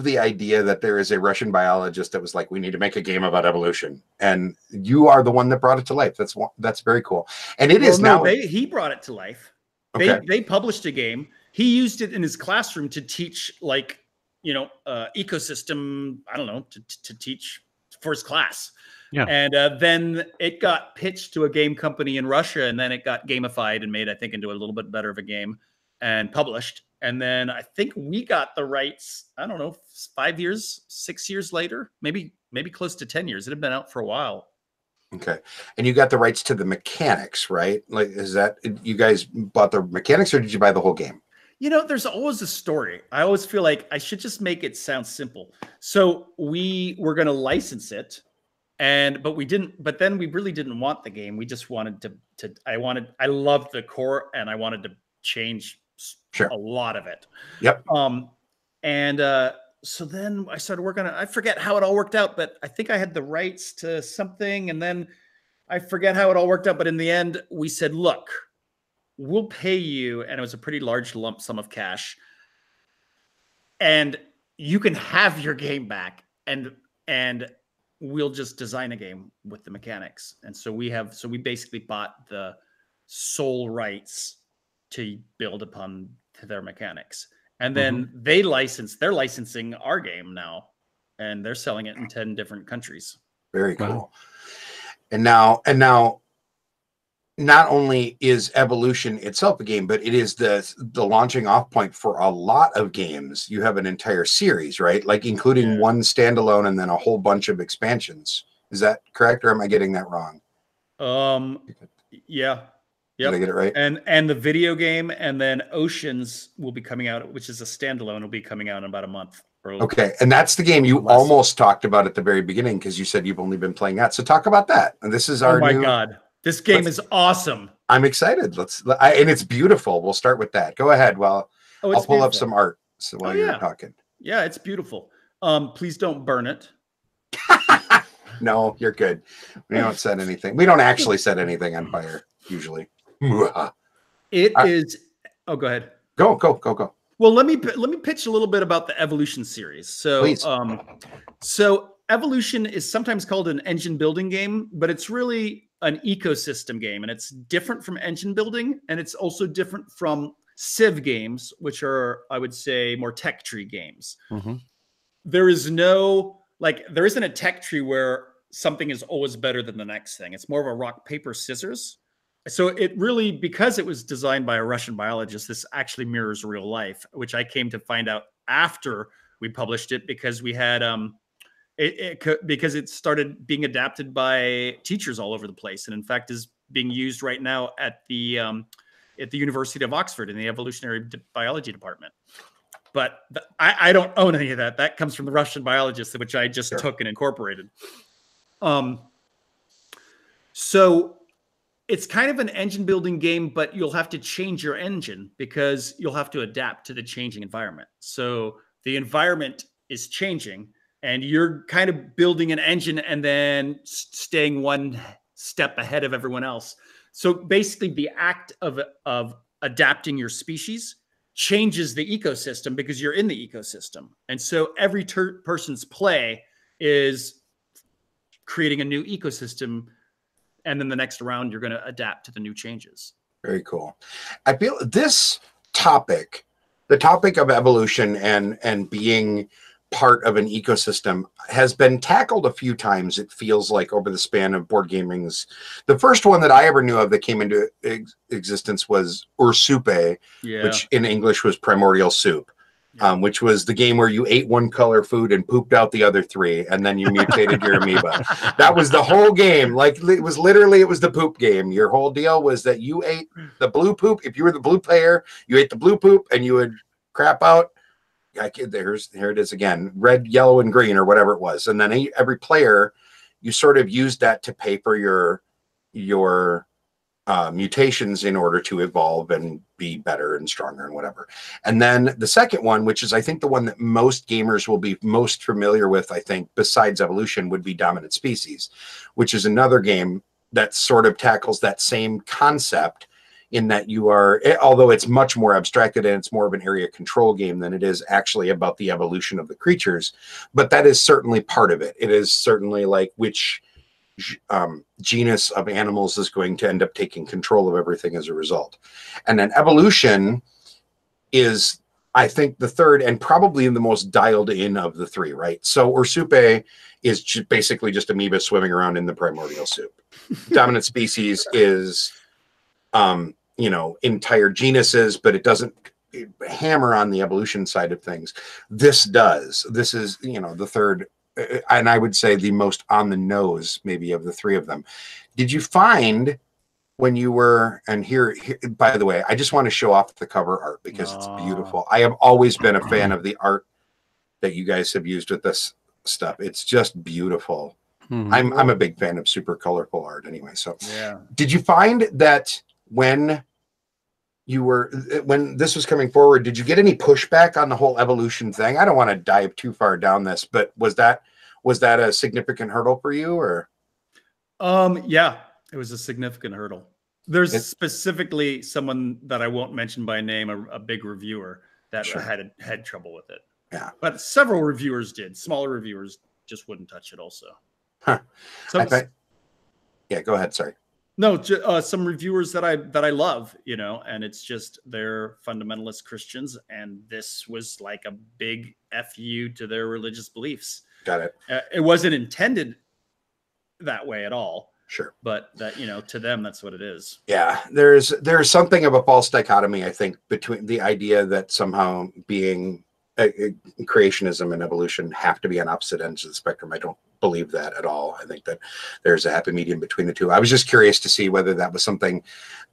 the idea that there is a Russian biologist that was like, we need to make a game about evolution, and you are the one that brought it to life. That's very cool. And he brought it to life. Okay. They published a game. He used it in his classroom to teach ecosystem. I don't know, to teach first class. Yeah. And then it got pitched to a game company in Russia, and then it got gamified and made, I think, into a little bit better of a game and published. And then I think we got the rights, I don't know, 5 years, 6 years later, maybe close to 10 years. It had been out for a while. Okay. And you got the rights to the mechanics, right? Like, is that, you guys bought the mechanics or did you buy the whole game? You know, there's always a story. I always feel like I should just make it sound simple. So we were going to license it, but then we really didn't want the game. We just wanted I loved the core and I wanted to change a lot of it. Yep. So then I started working on it. I forget how it all worked out, but I think I had the rights to something. And then I forget how it all worked out. But in the end, we said, look, we'll pay you. And it was a pretty large lump sum of cash. And you can have your game back. And we'll just design a game with the mechanics. And so we basically bought the sole rights to build upon their mechanics. And then they're licensing our game now, and they're selling it in 10 different countries. Very cool. Wow. And now, not only is Evolution itself a game, but it is the launching off point for a lot of games. You have an entire series, right? Like including one standalone and then a whole bunch of expansions. Is that correct, or am I getting that wrong? Yeah. Did I get it right? And the video game, and then Oceans will be coming out, which is a standalone. Will be coming out in about a month. Okay, and that's the game you almost talked about at the very beginning because you said you've only been playing that. So talk about that. And this is our new. Oh my God, this game is awesome. I'm excited. And it's beautiful. We'll start with that. Go ahead. Well, I'll pull up some art while you're talking. Yeah, it's beautiful. Please don't burn it. No, you're good. We don't set anything. We don't actually set anything on fire usually. It is. Oh, go ahead. Go. Well, let me pitch a little bit about the Evolution series. So, please. So Evolution is sometimes called an engine building game, but it's really an ecosystem game, and it's different from engine building, and it's also different from Civ games, which are, I would say, more tech tree games. There isn't a tech tree where something is always better than the next thing. It's more of a rock, paper, scissors. So it really, because it was designed by a Russian biologist, this actually mirrors real life, which I came to find out after we published it, because we had because it started being adapted by teachers all over the place, and in fact is being used right now at the University of Oxford in the evolutionary biology department. But I don't own any of that. That comes from the Russian biologist, which I just took and incorporated. So it's kind of an engine building game, but you'll have to change your engine because you'll have to adapt to the changing environment. So the environment is changing and you're kind of building an engine and then staying one step ahead of everyone else. So basically the act of adapting your species changes the ecosystem because you're in the ecosystem. And so every person's play is creating a new ecosystem. And then the next round, you're going to adapt to the new changes. Very cool. I feel this topic, the topic of evolution and being part of an ecosystem, has been tackled a few times, it feels like, over the span of board gaming's. The first one that I ever knew of that came into existence was Ursupe, which in English was Primordial Soup. Which was the game where you ate one color food and pooped out the other three, and then you mutated your amoeba. That was the whole game. Like, it was the poop game. Your whole deal was that you ate the blue poop. If you were the blue player, you ate the blue poop and you would crap out. Here it is again, red, yellow, and green, or whatever it was. And then every player, you sort of used that to pay for your mutations in order to evolve and be better and stronger and whatever. And then the second one, which is I think the one that most gamers will be most familiar with, I think, besides Evolution, would be Dominant Species, which is another game that sort of tackles that same concept in that you are, although it's much more abstracted and it's more of an area control game than it is actually about the evolution of the creatures. But that is certainly part of it. It is certainly like which genus of animals is going to end up taking control of everything as a result. And then Evolution is I think the third and probably the most dialed in of the three, right? So Ursupe is basically just amoeba swimming around in the primordial soup. Dominant species is, you know, entire genuses, but it doesn't hammer on the evolution side of things. This does. This is, you know, the third, and I would say the most on the nose, maybe, of the three of them. Did you find when you were, and here, by the way, I just want to show off the cover art because it's beautiful. I have always been a fan of the art that you guys have used with this stuff. It's just beautiful. I'm a big fan of super colorful art anyway. So yeah. Did you find that when this was coming forward, did you get any pushback on the whole evolution thing? I don't want to dive too far down this, but was that a significant hurdle for you, or? Yeah, it was a significant hurdle. There's specifically someone that I won't mention by name, a big reviewer that had trouble with it. Yeah, but several reviewers did. Smaller reviewers just wouldn't touch it also. Huh. Yeah, go ahead. Sorry. No, some reviewers that I love, you know, and it's just they're fundamentalist Christians, and this was like a big FU to their religious beliefs. Got it. It wasn't intended that way at all. Sure. But that, you know, to them, that's what it is. Yeah, there's something of a false dichotomy, I think, between the idea that somehow being creationism and evolution have to be on opposite ends of the spectrum. I don't believe that at all. I think that there's a happy medium between the two. I was just curious to see whether that was something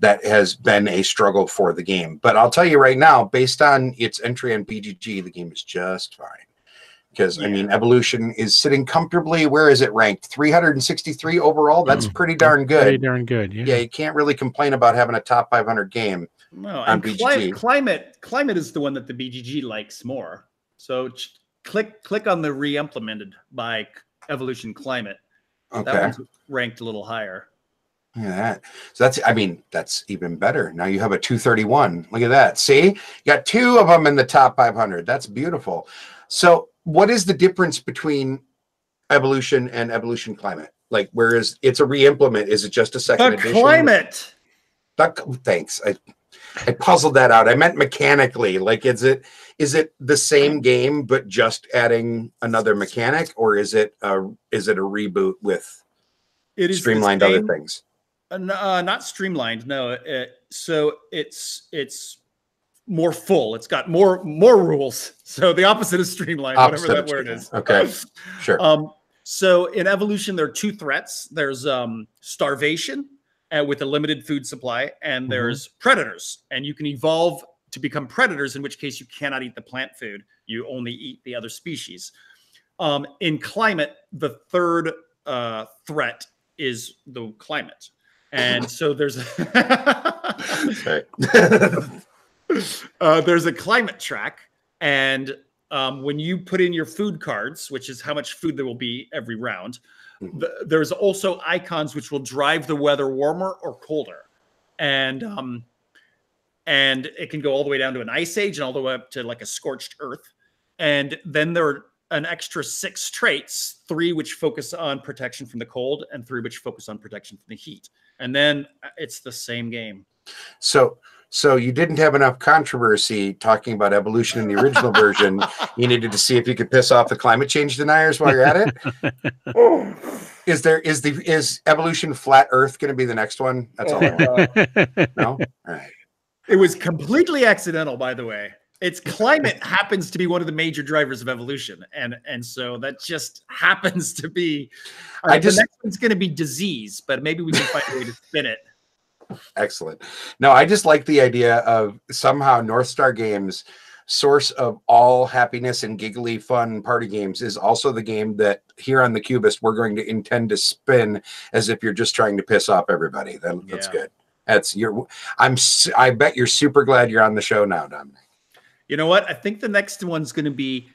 that has been a struggle for the game. But I'll tell you right now, based on its entry on BGG, the game is just fine. Because, I mean, evolution is sitting comfortably. Where is it ranked? 363 overall? That's pretty darn good. Pretty darn good, yeah. Yeah, you can't really complain about having a top 500 game. No, and climate is the one that the BGG likes more. So click on the re-implemented by Evolution Climate. Okay. That one's ranked a little higher. Look at that. So that's, I mean, that's even better. Now you have a 231. Look at that. See, you got two of them in the top 500. That's beautiful. So what is the difference between Evolution and Evolution Climate? Like, whereas it's a re-implement, is it just a second edition? Climate. Thanks. I puzzled that out. I meant mechanically. Like, is it the same game but just adding another mechanic, or is it a reboot with streamlined other things? Not streamlined. No. So it's more full. It's got more rules. So the opposite is streamlined, whatever that word is. Okay, sure. So in Evolution, there are two threats. There's starvation with a limited food supply, and there's predators. And you can evolve to become predators, in which case you cannot eat the plant food. You only eat the other species. In Climate, the third threat is the climate. And so there's there's a climate track, and when you put in your food cards, which is how much food there will be every round, there's also icons which will drive the weather warmer or colder, and it can go all the way down to an ice age and all the way up to like a scorched earth. And then there are an extra 6 traits, 3 which focus on protection from the cold and 3 which focus on protection from the heat. And then it's the same game. So you didn't have enough controversy talking about Evolution in the original version. You needed to see if you could piss off the climate change deniers while you're at it. Is Evolution Flat Earth going to be the next one? That's all I want. No? All right. It was completely accidental, by the way. It's climate happens to be one of the major drivers of evolution. And so that just happens to be, the next one's going to be disease, but maybe we can find a way to spin it. Excellent. No, I just like the idea of somehow North Star Games, source of all happiness and giggly fun party games, is also the game that here on the Cubist we're going to intend to spin as if you're just trying to piss off everybody. That's good. I bet you're super glad you're on the show now, Dominic. You know what? I think the next one's going to be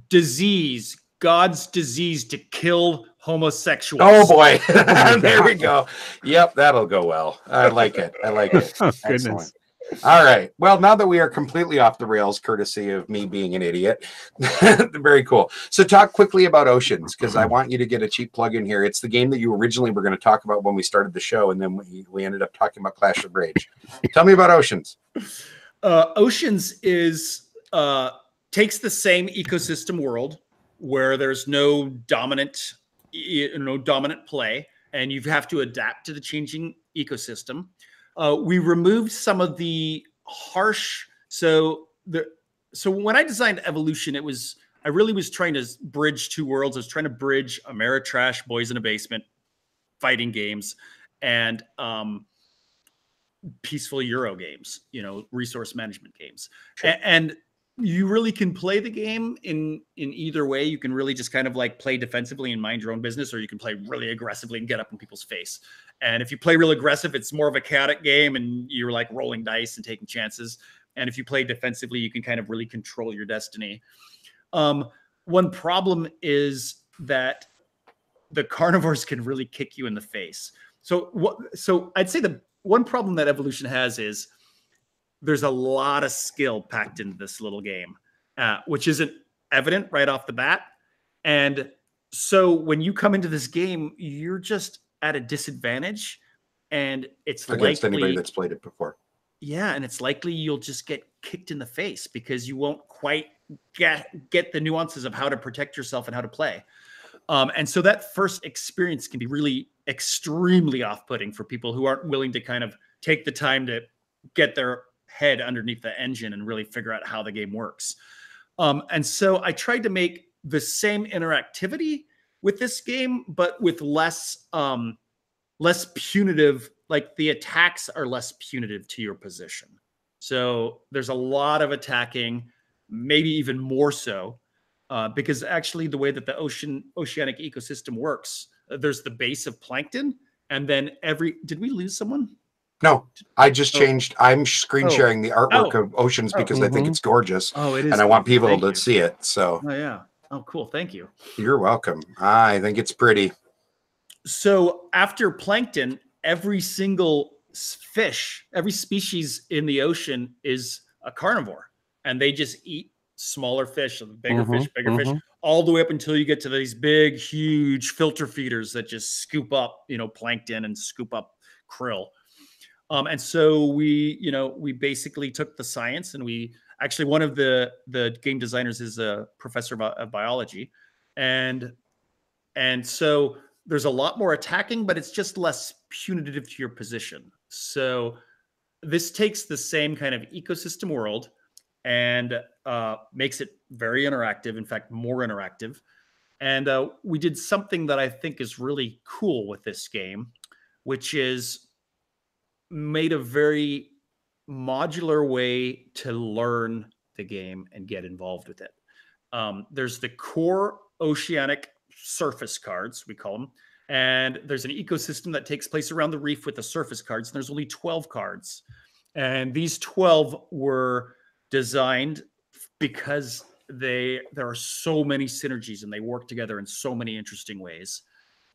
disease, God's disease to kill homosexuals. Oh boy. There we go. Yep, that'll go well. I like it. Oh, goodness. All right. Well, now that we are completely off the rails, courtesy of me being an idiot, very cool. So talk quickly about Oceans, because I want you to get a cheap plug in here. It's the game that you originally were going to talk about when we started the show, and then we ended up talking about Clash of Rage. Tell me about Oceans. Oceans is takes the same ecosystem world where there's no dominant play, and you have to adapt to the changing ecosystem. We removed some of the harsh. So when I designed Evolution, I really was trying to bridge two worlds. I was trying to bridge Ameritrash, Boys in a Basement, fighting games, and peaceful Euro games, resource management games. Sure. And you really can play the game in either way. You can really just kind of like play defensively and mind your own business, or you can play really aggressively and get up in people's face. And if you play real aggressive, it's more of a chaotic game and you're like rolling dice and taking chances. And if you play defensively, you can kind of really control your destiny. One problem is that the carnivores can really kick you in the face. So I'd say the one problem that Evolution has is there's a lot of skill packed into this little game, which isn't evident right off the bat. And so when you come into this game, you're just at a disadvantage, and it's against anybody that's played it before. Yeah, and it's likely you'll just get kicked in the face because you won't quite get the nuances of how to protect yourself and how to play. And so that first experience can be really extremely off-putting for people who aren't willing to kind of take the time to get their head underneath the engine and really figure out how the game works. And so I tried to make the same interactivity with this game, but with less punitive, like the attacks are less punitive to your position. So there's a lot of attacking, maybe even more so, because actually the way that the oceanic ecosystem works, there's the base of plankton, and then did we lose someone? No, I just changed. I'm screen sharing the artwork of oceans because I think it's gorgeous. Oh, it is. And I want people to see it. So. Oh, yeah. Oh, cool. Thank you. You're welcome. I think it's pretty. So after plankton, every single fish, every species in the ocean is a carnivore, and they just eat smaller fish, bigger fish, all the way up until you get to these big, huge filter feeders that just scoop up, plankton and scoop up krill. And so we basically took the science, and one of the game designers is a professor of biology. And so there's a lot more attacking, but it's just less punitive to your position. So this takes the same kind of ecosystem world and makes it very interactive, in fact, more interactive. And we did something that I think is really cool with this game, which is made a very modular way to learn the game and get involved with it. There's the core oceanic surface cards, we call them. And there's an ecosystem that takes place around the reef with the surface cards. And there's only 12 cards. And these 12 were designed because there are so many synergies and they work together in so many interesting ways.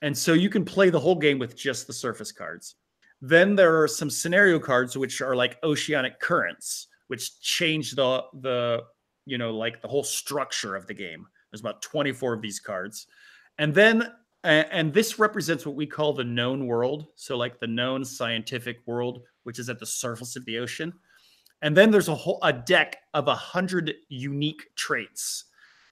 And so you can play the whole game with just the surface cards. Then there are some scenario cards, which are like oceanic currents, which change the whole structure of the game. There's about 24 of these cards. And then, and this represents what we call the known world. So like the known scientific world, which is at the surface of the ocean. And then there's a deck of 100 unique traits.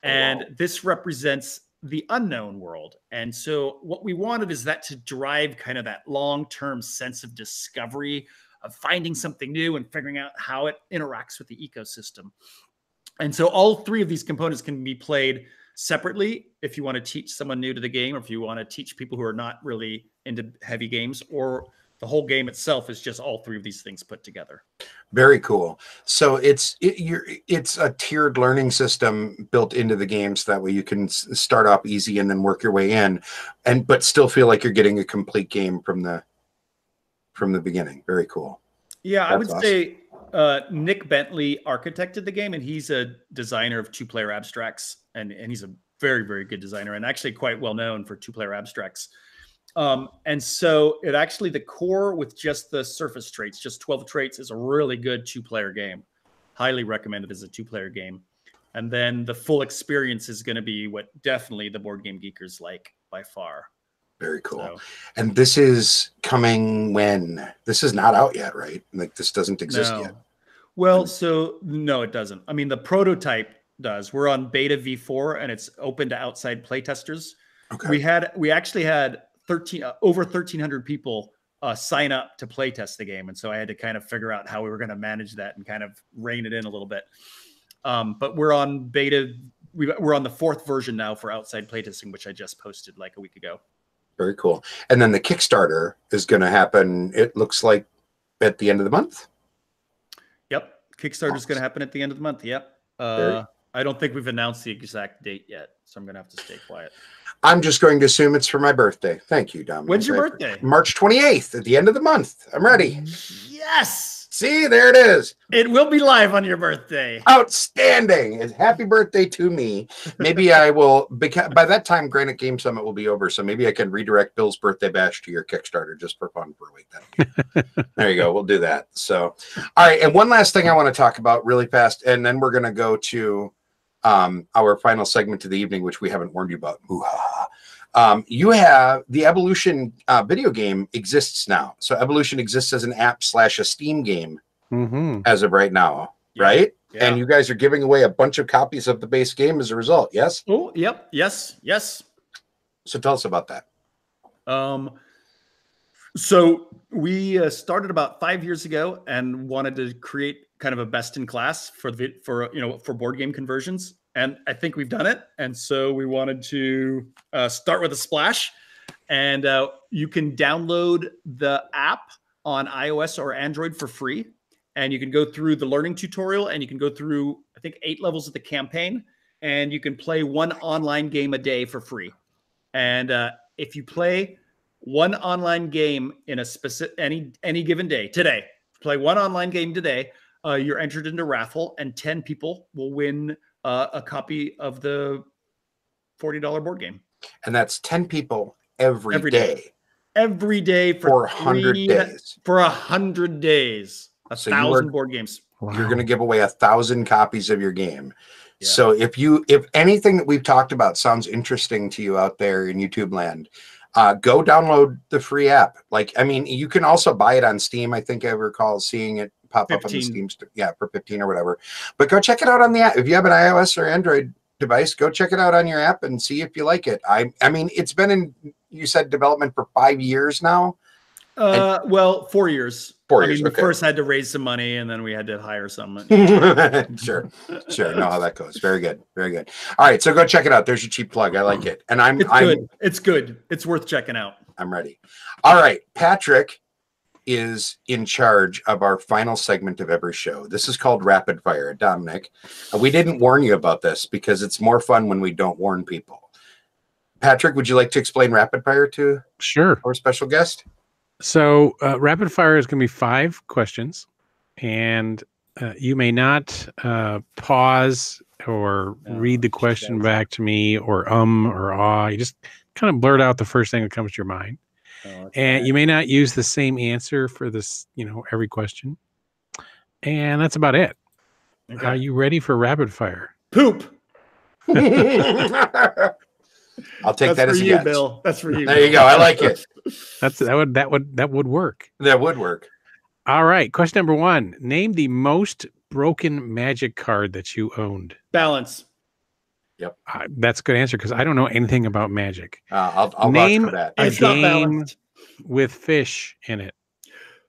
And this represents the unknown world. And so what we wanted is that to drive kind of that long-term sense of discovery, of finding something new and figuring out how it interacts with the ecosystem. And so all three of these components can be played separately if you want to teach someone new to the game, or if you want to teach people who are not really into heavy games, or the whole game itself is just all three of these things put together. Very cool. So it's a tiered learning system built into the game, so that way you can start off easy and then work your way in, but still feel like you're getting a complete game from the beginning. Very cool. Yeah, I would say Nick Bentley architected the game, and he's a designer of two-player abstracts, and he's a very, very good designer, and actually quite well known for two-player abstracts. And so it actually, the core with just the surface traits, just 12 traits, is a really good two-player game. Highly recommended as a two-player game. And then the full experience is going to be what definitely the board game geekers like by far. Very cool. So, and this is coming when? This is not out yet, right? Like this doesn't exist yet. Well, so no, it doesn't. I mean, the prototype does. We're on beta V4 and it's open to outside playtesters. Okay. We actually had over 1,300 people sign up to play test the game. And so I had to kind of figure out how we were going to manage that and kind of rein it in a little bit. But we're on beta. We're on the 4th version now for outside playtesting, which I just posted like a week ago. Very cool. And then the Kickstarter is going to happen, it looks like, at the end of the month? Yep. Kickstarter is going to happen at the end of the month. Yep. I don't think we've announced the exact date yet, so I'm going to have to stay quiet. I'm just going to assume it's for my birthday. Thank you, Dominic. When's your birthday? March 28th, at the end of the month. I'm ready. Yes. See, there it is. It will be live on your birthday. Outstanding. And happy birthday to me. Maybe I will, because by that time, Granite Game Summit will be over. So maybe I can redirect Bill's birthday bash to your Kickstarter just for fun for a week. Then. There you go. We'll do that. So, all right. And one last thing I want to talk about really fast. And then we're going to go to our final segment of the evening, which we haven't warned you about. You have the Evolution video game exists now. So Evolution exists as an app / a Steam game as of right now, right? Yeah. And you guys are giving away a bunch of copies of the base game as a result. Yes. Oh, yep. Yes. So tell us about that. So we started about 5 years ago and wanted to create kind of a best in class for board game conversions. And I think we've done it. And so we wanted to start with a splash. And you can download the app on iOS or Android for free. And you can go through the learning tutorial and you can go through, I think, 8 levels of the campaign. And you can play 1 online game a day for free. And if you play 1 online game in a specific any given day, today, play 1 online game today, you're entered into raffle and 10 people will win a copy of the $40 board game. And that's 10 people every day. Every day for 100 days. For 100 days. 1,000 board games. Wow. You're going to give away 1,000 copies of your game. Yeah. So if anything that we've talked about sounds interesting to you out there in YouTube land, go download the free app. Like, I mean, you can also buy it on Steam. I think I recall seeing it pop 15. Up on the Steam, for 15 or whatever. But go check it out on the app. If you have an iOS or Android device, go check it out on your app and see if you like it. I mean, it's been in, you said, development for 5 years now. Well, 4 years. 4 years. We first had to raise some money and then we had to hire someone. Sure. Know how that goes. Very good. All right, so go check it out. There's your cheap plug. I like it. And It's good. It's worth checking out. I'm ready. All right, Patrick is in charge of our final segment of every show. This is called Rapid Fire. Dominic, we didn't warn you about this because it's more fun when we don't warn people. Patrick, would you like to explain Rapid Fire to our special guest? So Rapid Fire is going to be 5 questions, and you may not pause or read the question back to me or or ah. You just kind of blurt out the first thing that comes to your mind. And you may not use the same answer for this, every question. And that's about it. Okay. Are you ready for Rapid Fire? Poop. I'll take that as a yes. Bill. That's for you. There you go. I like it. That would work. That would work. All right. Question number 1. Name the most broken Magic card that you owned. Balance. Yep. That's a good answer because I don't know anything about Magic. I'll name watch for that. A game with fish in it.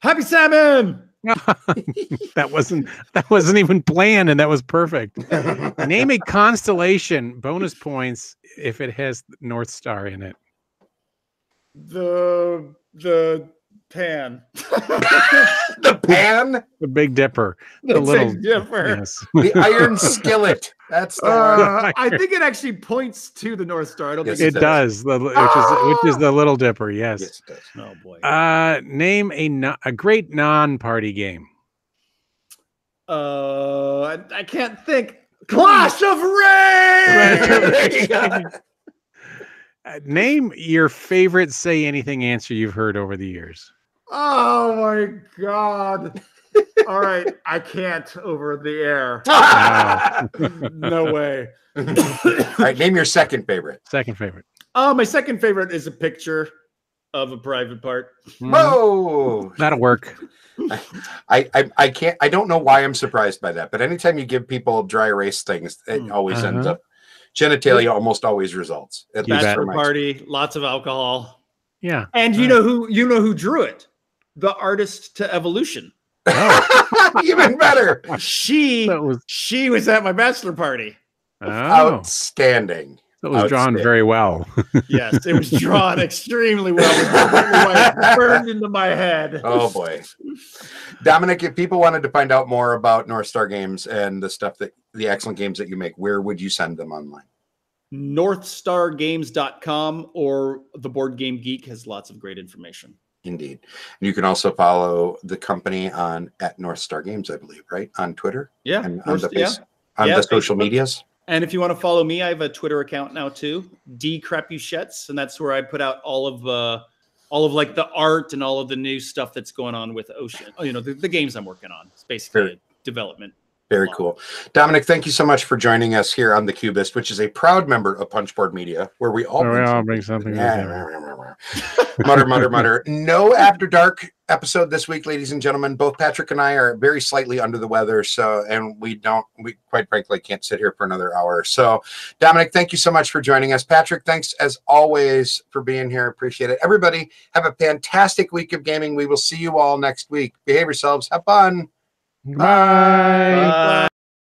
Happy Salmon. that wasn't even planned, and that was perfect. Name a constellation. Bonus points if it has North Star in it. The pan. The pan? The Big Dipper. The little Big Dipper. Yes. The iron skillet. That's the I think it actually points to the North Star. I don't think it does. Which is the Little Dipper. Yes. Yes, it does. Oh boy. Name a great non-party game. I can't think. Clash of Rage. Name your favorite say anything answer you've heard over the years. Oh my God. All right. I can't over the air. No way. All right. Name your second favorite. Second favorite. My second favorite is a picture of a private part. Whoa, That'll work. I can't. I don't know why I'm surprised by that, but anytime you give people dry erase things, it always ends up genitalia. Almost always results. At least Bachelor for my party, lots of alcohol. Yeah. And you know who drew it? The artist to Evolution. Even better. She was at my bachelor party. Outstanding. It was drawn very well. Yes, it was drawn extremely well. It burned into my head. Oh boy. Dominic, if people wanted to find out more about North Star Games and the excellent games that you make, where would you send them online? NorthstarGames.com, or the Board Game Geek has lots of great information. Indeed. And you can also follow the company at North Star Games, I believe, right? On Twitter? Yeah. And on the social medias. And if you want to follow me, I have a Twitter account now too, Crapuchettes, and that's where I put out all of like the art and all of the new stuff that's going on with Ocean. You know, the games I'm working on. It's basically a development. Very cool. Dominic, thank you so much for joining us here on the Cubist, which is a proud member of Punchboard Media, where we all bring something. Mutter. No After Dark episode this week, ladies and gentlemen. Both Patrick and I are very slightly under the weather, and we quite frankly can't sit here for another hour. So, Dominic, thank you so much for joining us. Patrick, thanks as always for being here. Appreciate it. Everybody, have a fantastic week of gaming. We will see you all next week. Behave yourselves. Have fun. Bye. Bye.